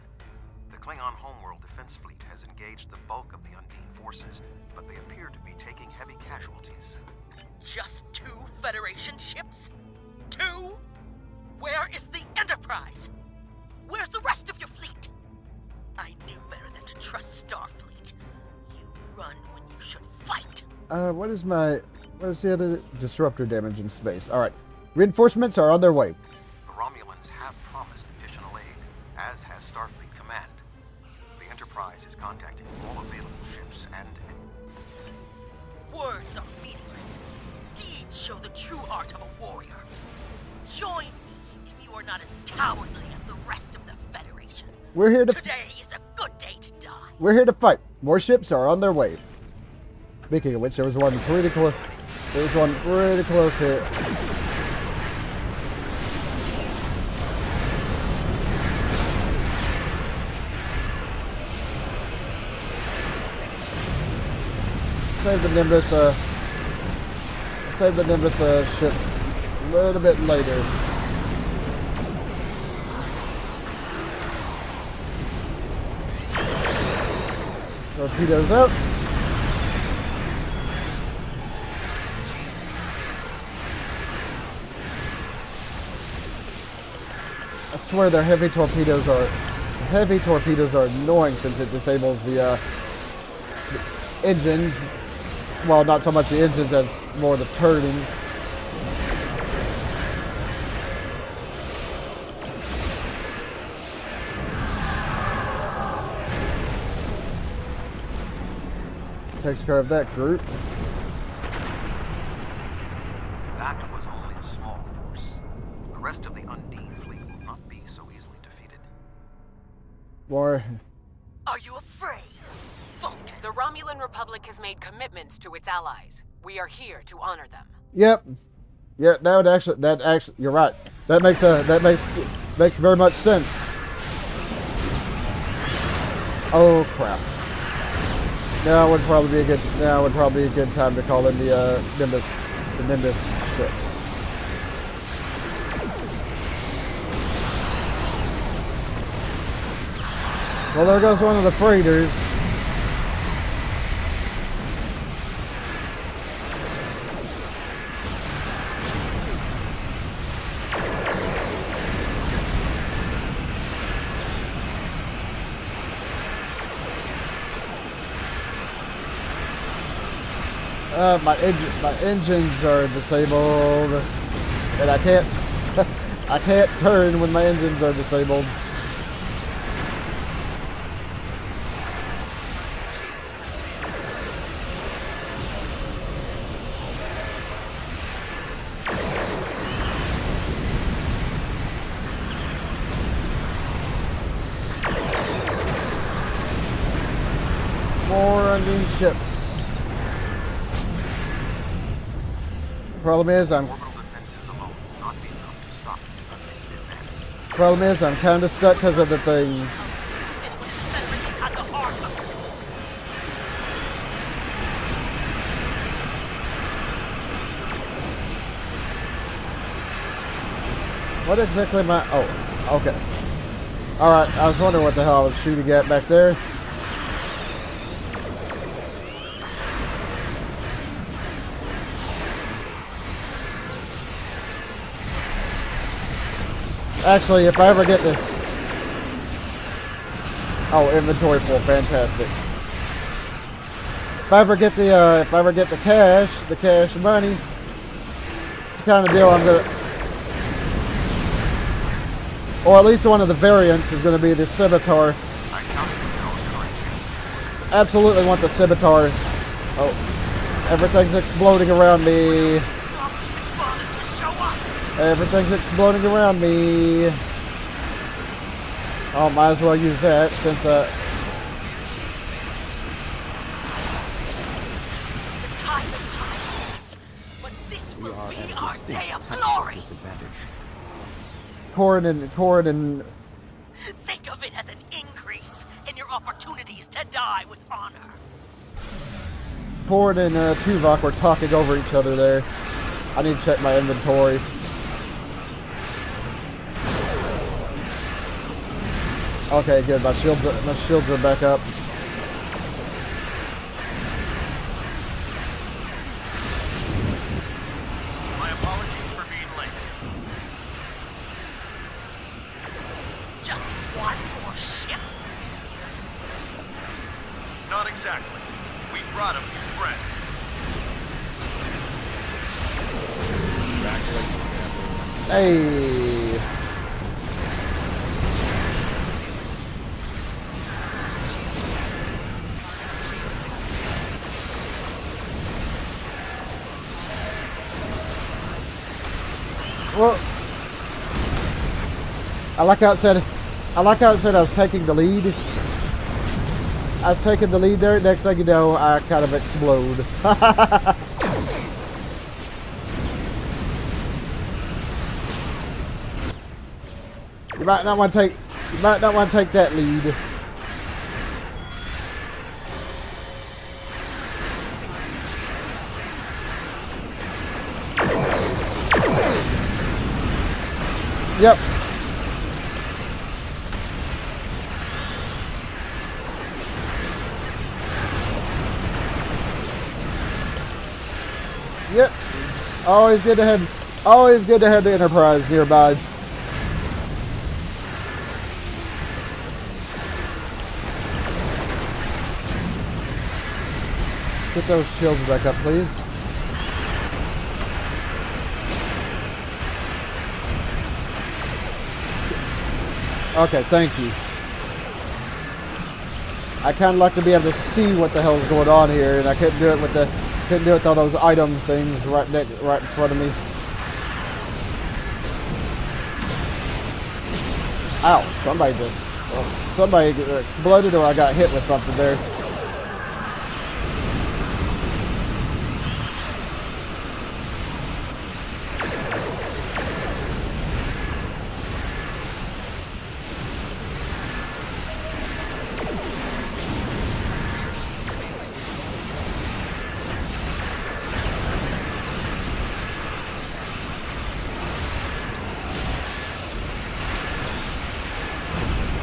[SPEAKER 11] The Klingon homeworld defense fleet has engaged the bulk of the Undine forces, but they appear to be taking heavy casualties.
[SPEAKER 21] Just 2 Federation ships? 2? Where is the Enterprise? Where's the rest of your fleet? I knew better than to trust Starfleet. You run when you should fight.
[SPEAKER 1] What is the other disruptor damage in space? Alright. Reinforcements are on their way.
[SPEAKER 11] The Romulans have promised additional aid, as has Starfleet Command. The Enterprise is contacting all available ships and...
[SPEAKER 21] Words are meaningless. Deeds show the true heart of a warrior. Join me if you are not as cowardly as the rest of the Federation.
[SPEAKER 1] We're here to...
[SPEAKER 21] Today is a good day to die.
[SPEAKER 1] We're here to fight. More ships are on their way. Speaking of which, there was one pretty close hit. Save the Nimbus ships a little bit later. Torpedoes up. I swear their heavy torpedoes are annoying since it disables the engines. Well, not so much the engines as more the turning. Takes care of that group.
[SPEAKER 11] That was only a small force. The rest of the Undine fleet will not be so easily defeated.
[SPEAKER 1] More.
[SPEAKER 21] Are you afraid, Vulcan?
[SPEAKER 12] The Romulan Republic has made commitments to its allies. We are here to honor them.
[SPEAKER 1] Yep. Yeah, that actually, you're right. That makes very much sense. Oh crap. Now would probably be a good time to call in the Nimbus ship. Well, there goes one of the freighters. My engines are disabled, and I can't turn when my engines are disabled. More Undine ships. Problem is, I'm kind of stuck because of the thing. What exactly am I? Oh, okay. All right. I was wondering what the hell I was shooting at back there. Actually, if I ever get the... Oh, inventory full, fantastic. If I ever get the cash money, the kind of deal I'm gonna... Or at least one of the variants is going to be the Scimitar. Absolutely want the Scimitar. Oh, everything's exploding around me. Everything's exploding around me. Oh, might as well use that since
[SPEAKER 21] The tide of time is us, but this will be our day of glory.
[SPEAKER 1] Corn and
[SPEAKER 21] Think of it as an increase in your opportunities to die with honor.
[SPEAKER 1] Corn and Tuvok were talking over each other there. I need to check my inventory. Okay, good. My shields are back up.
[SPEAKER 5] My apologies for being late.
[SPEAKER 21] Just one more ship?
[SPEAKER 5] Not exactly. We brought him his friends.
[SPEAKER 1] Hey. Well, I like how it said I was taking the lead. I was taking the lead there. Next thing you know, I kind of explode. You might not want to take that lead. Yep. Yep. Always good to have the Enterprise nearby. Get those shields back up, please. Okay, thank you. I kind of like to be able to see what the hell's going on here, and I couldn't do it with all those item things right in front of me. Ow! Somebody exploded, or I got hit with something there.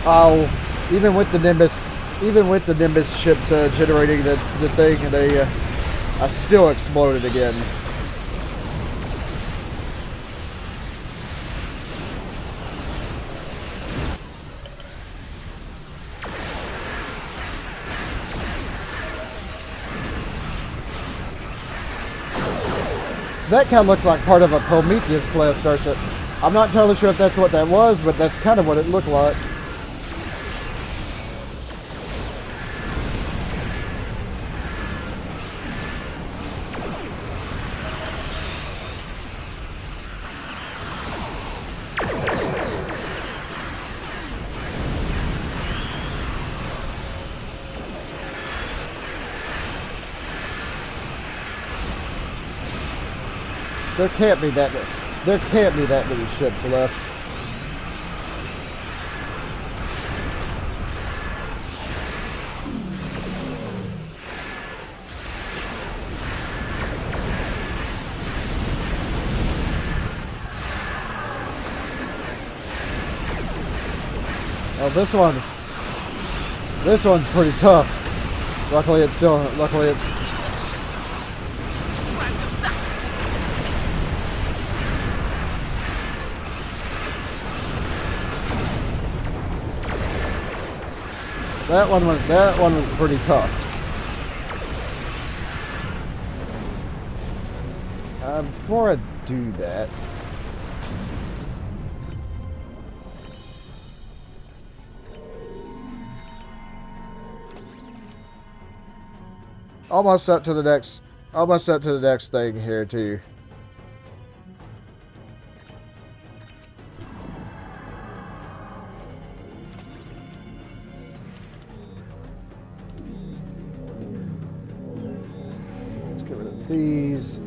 [SPEAKER 1] Oh, even with the Nimbus ships generating the thing, I still exploded again. That kind of looks like part of a Prometheus class starship. I'm not entirely sure if that's what that was, but that's kind of what it looked like. There can't be that many ships left. Oh, this one's pretty tough. Luckily it's That one was pretty tough. Before I do that, Almost up to the next thing here too. Let's get rid of these.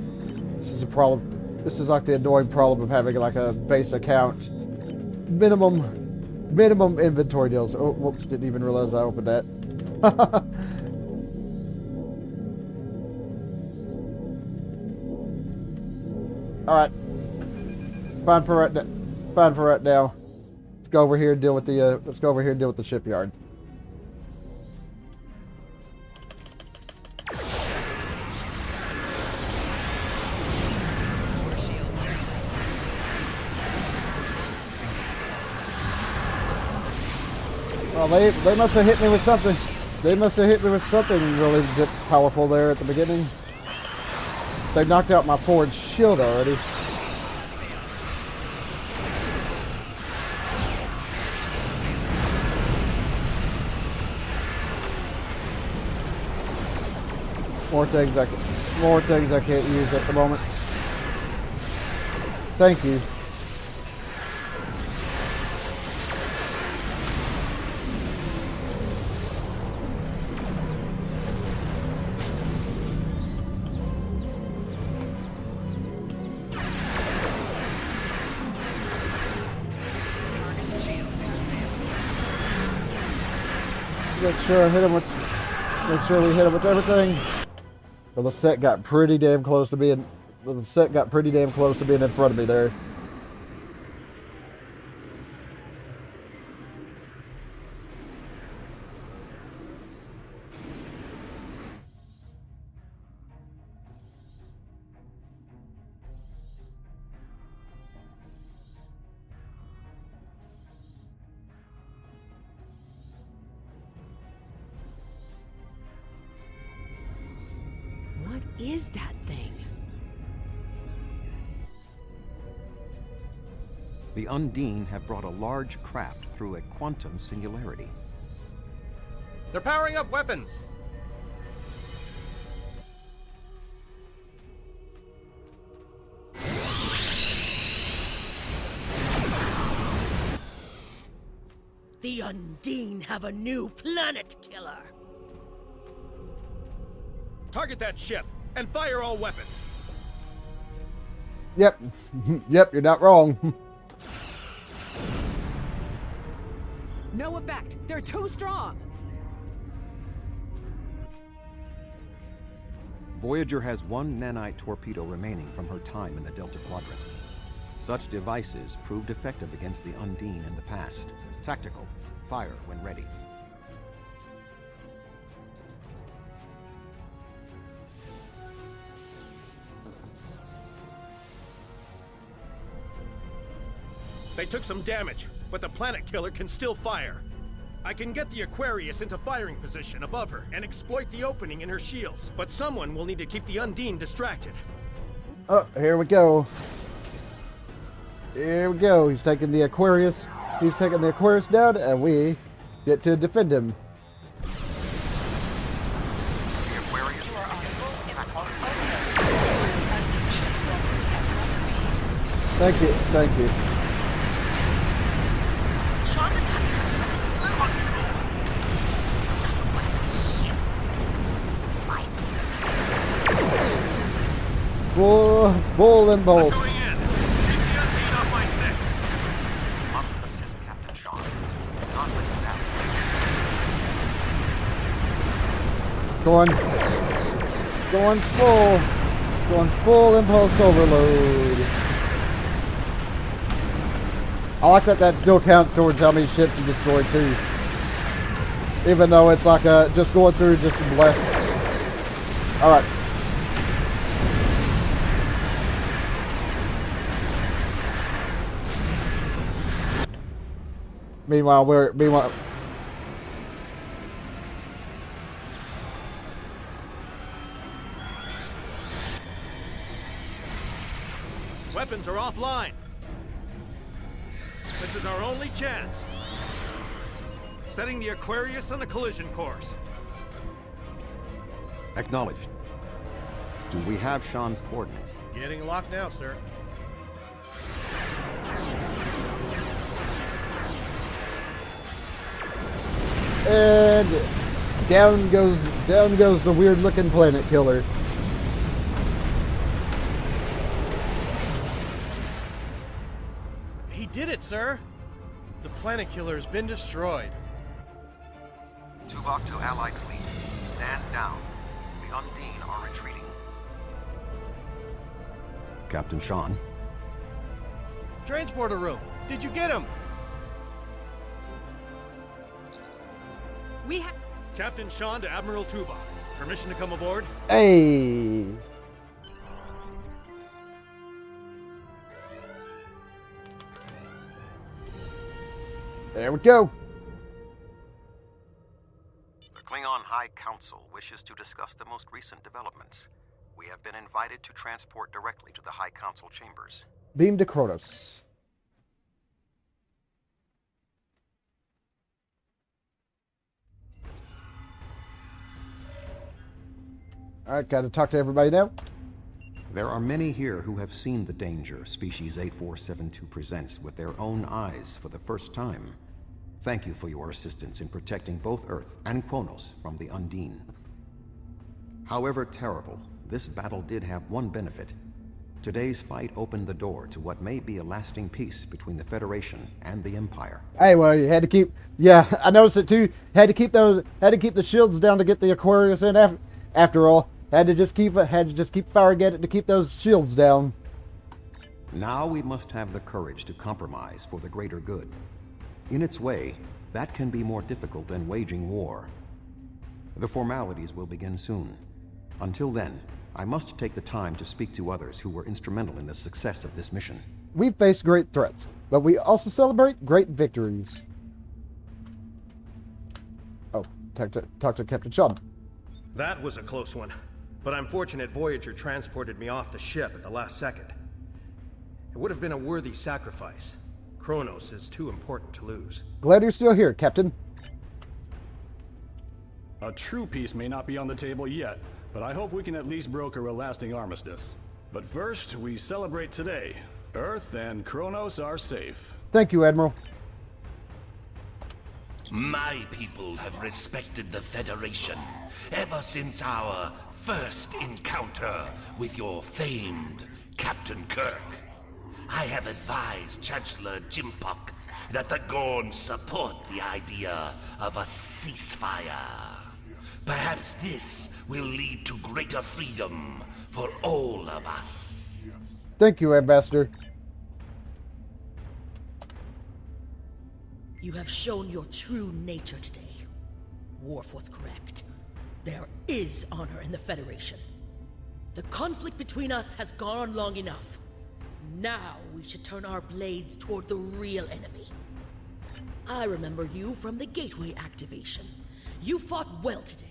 [SPEAKER 1] This is a problem. This is like the annoying problem of having like a base account. Minimum inventory deals. Oh, whoops, didn't even realize I opened that. Alright. Fine for right now. Let's go over here and deal with the shipyard. Well, they must have hit me with something. They must have hit me with something really powerful there at the beginning. They knocked out my forward shield already. More things I can't use at the moment. Thank you. Make sure we hit him with everything. Well, the set got pretty damn close to being in front of me there.
[SPEAKER 8] What is that thing?
[SPEAKER 11] The Undine have brought a large craft through a quantum singularity.
[SPEAKER 9] They're powering up weapons.
[SPEAKER 21] The Undine have a new planet killer.
[SPEAKER 13] Target that ship and fire all weapons.
[SPEAKER 1] Yep. Yep, you're not wrong.
[SPEAKER 8] No effect. They're too strong.
[SPEAKER 11] Voyager has one nanite torpedo remaining from her time in the Delta Quadrant. Such devices proved effective against the Undine in the past. Tactical. Fire when ready.
[SPEAKER 13] They took some damage, but the planet killer can still fire. I can get the Aquarius into firing position above her and exploit the opening in her shields, but someone will need to keep the Undine distracted.
[SPEAKER 1] Oh, here we go. Here we go. He's taking the Aquarius. He's taking the Aquarius down, and we get to defend him. Thank you. Thank you.
[SPEAKER 21] Sean's attacking her. Sacrificing his ship. His life.
[SPEAKER 1] Bull and bolt.
[SPEAKER 5] I'm going in. Keep the Undine off my 6.
[SPEAKER 11] Must assist Captain Sean. Conflict is out.
[SPEAKER 1] Going full impulse overload. I like that still counts towards how many ships you destroy too. Even though it's like just going through just some left. Alright. Meanwhile,
[SPEAKER 13] Weapons are offline. This is our only chance. Setting the Aquarius on a collision course.
[SPEAKER 11] Acknowledged. Do we have Sean's coordinates?
[SPEAKER 13] Getting locked now, sir.
[SPEAKER 1] And down goes the weird looking planet killer.
[SPEAKER 13] He did it, sir. The planet killer has been destroyed.
[SPEAKER 11] Tuvok to Allied fleet. Stand down. The Undine are retreating. Captain Sean.
[SPEAKER 13] Transporter room. Did you get him?
[SPEAKER 14] We have...
[SPEAKER 13] Captain Sean to Admiral Tuvok. Permission to come aboard?
[SPEAKER 1] Hey. There we go.
[SPEAKER 11] The Klingon High Council wishes to discuss the most recent developments. We have been invited to transport directly to the High Council chambers.
[SPEAKER 1] Beam to Kronos. Alright, gotta talk to everybody now.
[SPEAKER 11] There are many here who have seen the danger Species 8472 presents with their own eyes for the first time. Thank you for your assistance in protecting both Earth and Kronos from the Undine. However terrible, this battle did have one benefit. Today's fight opened the door to what may be a lasting peace between the Federation and the Empire.
[SPEAKER 1] Hey, well, you had to keep... Yeah, I noticed it too. Had to keep the shields down to get the Aquarius in after all. Had to just keep firing at it to keep those shields down.
[SPEAKER 11] Now we must have the courage to compromise for the greater good. In its way, that can be more difficult than waging war. The formalities will begin soon. Until then, I must take the time to speak to others who were instrumental in the success of this mission.
[SPEAKER 1] We face great threats, but we also celebrate great victories. Oh, talk to Captain Sean.
[SPEAKER 13] That was a close one, but I'm fortunate Voyager transported me off the ship at the last second. It would have been a worthy sacrifice. Kronos is too important to lose.
[SPEAKER 1] Glad you're still here, Captain.
[SPEAKER 4] A true peace may not be on the table yet, but I hope we can at least broker a lasting armistice. But first, we celebrate today. Earth and Kronos are safe.
[SPEAKER 1] Thank you, Admiral.
[SPEAKER 18] My people have respected the Federation ever since our first encounter with your famed Captain Kirk. I have advised Chancellor Jimpok that the Gorn support the idea of a ceasefire. Perhaps this will lead to greater freedom for all of us.
[SPEAKER 1] Thank you, Ambassador.
[SPEAKER 21] You have shown your true nature today. Worf was correct. There is honor in the Federation. The conflict between us has gone on long enough. Now we should turn our blades toward the real enemy. I remember you from the Gateway activation. You fought well today.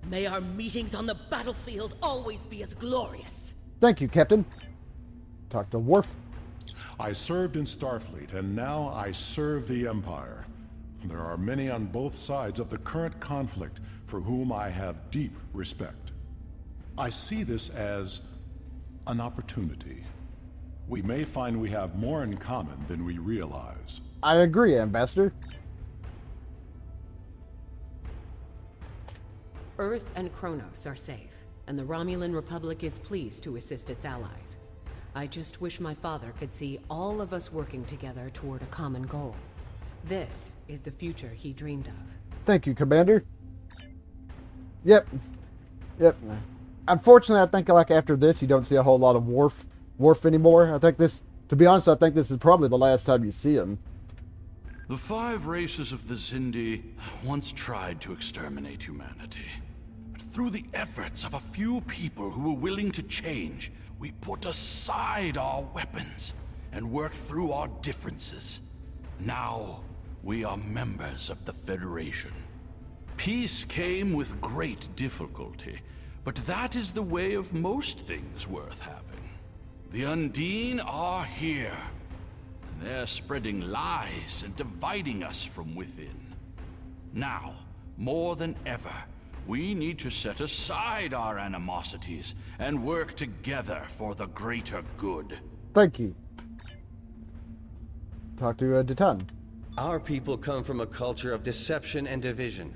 [SPEAKER 21] May our meetings on the battlefield always be as glorious.
[SPEAKER 1] Thank you, Captain. Talk to Worf.
[SPEAKER 22] I served in Starfleet, and now I serve the Empire. There are many on both sides of the current conflict for whom I have deep respect. I see this as an opportunity. We may find we have more in common than we realize.
[SPEAKER 1] I agree, Ambassador.
[SPEAKER 12] Earth and Kronos are safe, and the Romulan Republic is pleased to assist its allies. I just wish my father could see all of us working together toward a common goal. This is the future he dreamed of.
[SPEAKER 1] Thank you, Commander. Yep. Unfortunately, I think like after this, you don't see a whole lot of Worf anymore. I think this, to be honest, I think this is probably the last time you see him.
[SPEAKER 17] The 5 races of the Xindi once tried to exterminate humanity. But through the efforts of a few people who were willing to change, we put aside our weapons and worked through our differences. Now, we are members of the Federation. Peace came with great difficulty, but that is the way of most things worth having. The Undine are here. They're spreading lies and dividing us from within. Now, more than ever, We need to set aside our animosities and work together for the greater good.
[SPEAKER 1] Thank you. Talk to Ditan.
[SPEAKER 19] Our people come from a culture of deception and division.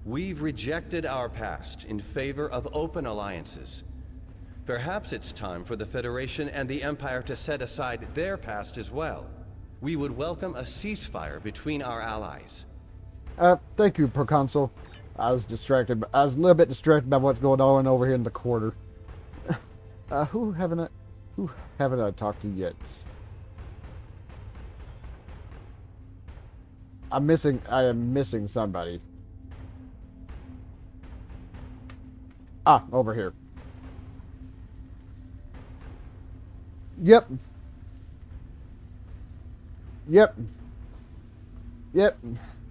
[SPEAKER 19] We've rejected our past in favor of open alliances. Perhaps it's time for the Federation and the Empire to set aside their past as well. We would welcome a ceasefire between our allies.
[SPEAKER 1] Thank you, Proconsul. I was distracted. I was a little bit distracted by what's going on over here in the quarter. Who haven't I talked to yet? I am missing somebody. Ah, over here. Yep.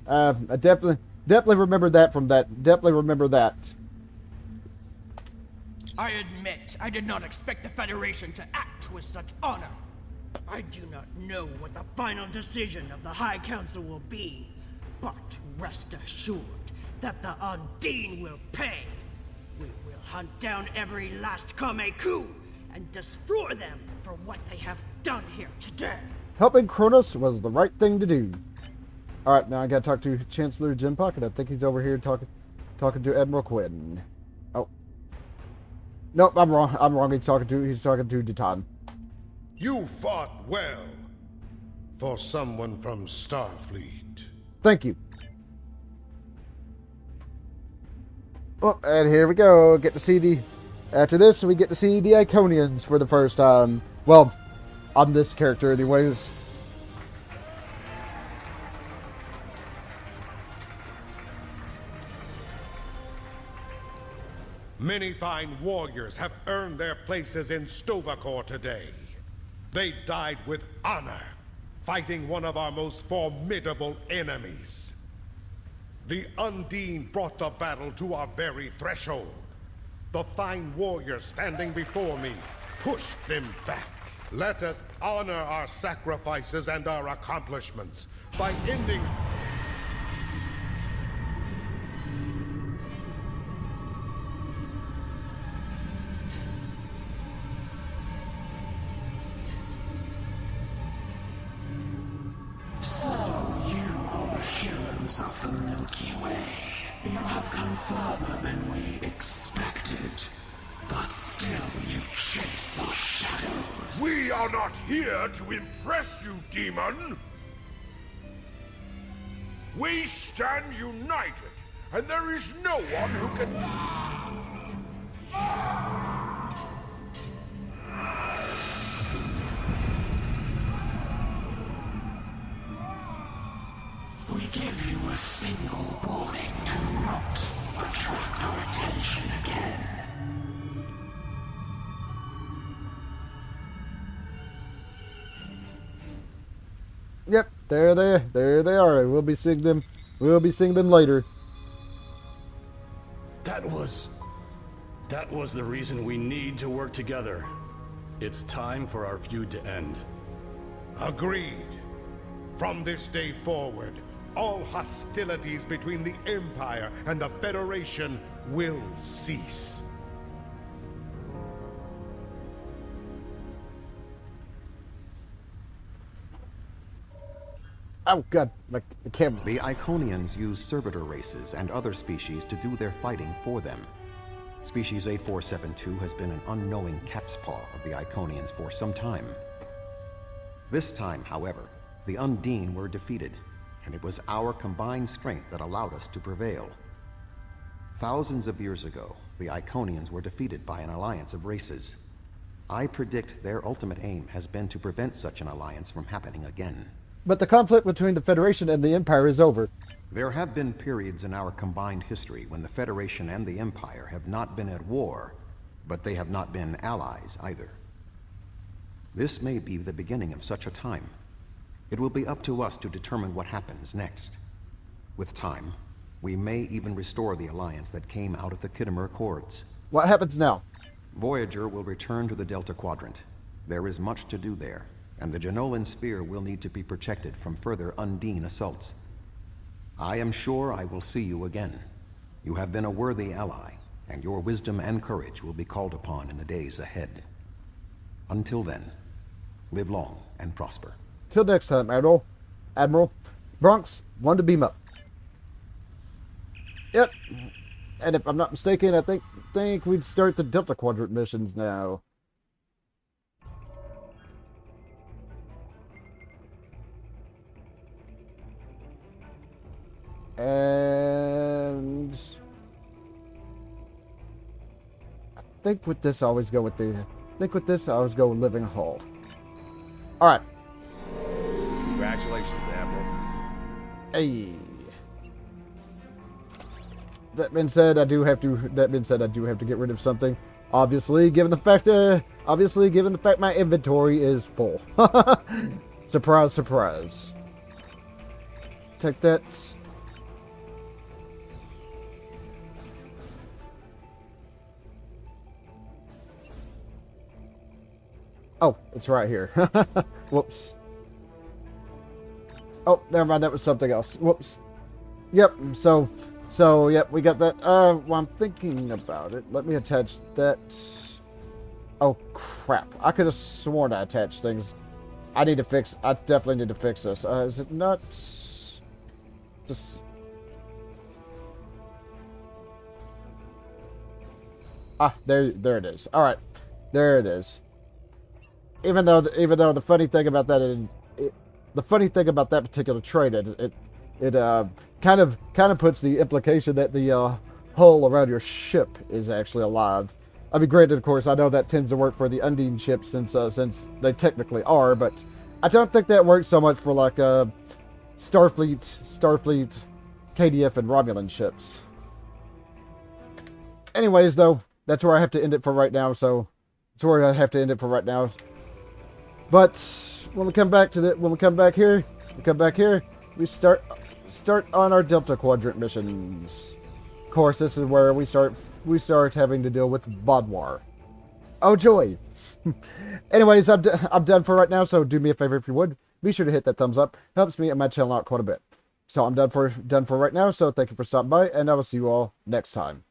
[SPEAKER 1] I definitely remember that from that. Definitely remember that.
[SPEAKER 7] I admit, I did not expect the Federation to act with such honor. I do not know what the final decision of the High Council will be, but rest assured that the Undine will pay. We will hunt down every last Kameku and destroy them for what they have done here today.
[SPEAKER 1] Helping Kronos was the right thing to do. Alright, now I gotta talk to Chancellor Jim Pocket. I think he's over here talking to Admiral Quinn. Oh. Nope, I'm wrong. I'm wrong. He's talking to Ditan.
[SPEAKER 10] You fought well for someone from Starfleet.
[SPEAKER 1] Thank you. Well, and here we go. Get to see after this, we get to see the Iconians for the first time. Well, on this character anyways.
[SPEAKER 10] Many fine warriors have earned their places in Stovacor today. They died with honor, fighting one of our most formidable enemies. The Undine brought the battle to our very threshold. The fine warriors standing before me pushed them back. Let us honor our sacrifices and our accomplishments by ending...
[SPEAKER 23] So, you are the humans of the Milky Way. You have come further than we expected. But still you chase our shadows.
[SPEAKER 18] We are not here to impress you, demon! We stand united, and there is no one who can...
[SPEAKER 23] We give you a single warning to not attract our attention again.
[SPEAKER 1] Yep, there they are. We'll be seeing them later.
[SPEAKER 4] That was the reason we need to work together. It's time for our feud to end.
[SPEAKER 10] Agreed. From this day forward, all hostilities between the Empire and the Federation will cease.
[SPEAKER 1] Oh god, the camera.
[SPEAKER 11] The Iconians use servitor races and other species to do their fighting for them. Species 8472 has been an unknowing cat's paw of the Iconians for some time. This time, however, the Undine were defeated, and it was our combined strength that allowed us to prevail. Thousands of years ago, the Iconians were defeated by an alliance of races. I predict their ultimate aim has been to prevent such an alliance from happening again.
[SPEAKER 1] But the conflict between the Federation and the Empire is over.
[SPEAKER 11] There have been periods in our combined history when the Federation and the Empire have not been at war, but they have not been allies either. This may be the beginning of such a time. It will be up to us to determine what happens next. With time, we may even restore the alliance that came out of the Khitomer Accords.
[SPEAKER 1] What happens now?
[SPEAKER 11] Voyager will return to the Delta Quadrant. There is much to do there, and the Dyson Sphere will need to be protected from further Undine assaults. I am sure I will see you again. You have been a worthy ally, and your wisdom and courage will be called upon in the days ahead. Until then, live long and prosper.
[SPEAKER 1] Till next time, Admiral. Admiral. Bronx, one to beam up. Yep. And if I'm not mistaken, I think we'd start the Delta Quadrant missions now. And I think with this I always go with Living Hull. Alright.
[SPEAKER 13] Congratulations, Admiral.
[SPEAKER 1] Hey. That being said, I do have to get rid of something. Obviously, given the fact my inventory is full. Surprise, surprise. Take that. Oh, it's right here. Whoops. Oh, never mind. That was something else. Whoops. Yep. So, yep, we got that. While I'm thinking about it, let me attach that. Oh, crap. I could have sworn I attached things. I definitely need to fix this. Is it not? Just. Ah, there it is. All right. There it is. Even though the funny thing about that, that particular trait, it kind of puts the implication that the hull around your ship is actually alive. I mean, granted, of course, I know that tends to work for the Undine ships since they technically are, but I don't think that works so much for like Starfleet, KDF, and Romulan ships. Anyways, though, that's where I have to end it for right now. But when we come back here, we start on our Delta Quadrant missions. Of course, this is where we start having to deal with Bodwar. Oh joy! Anyways, I'm done for right now. So do me a favor if you would, be sure to hit that thumbs up. Helps me and my channel out quite a bit. So I'm done for right now. So thank you for stopping by, and I will see you all next time.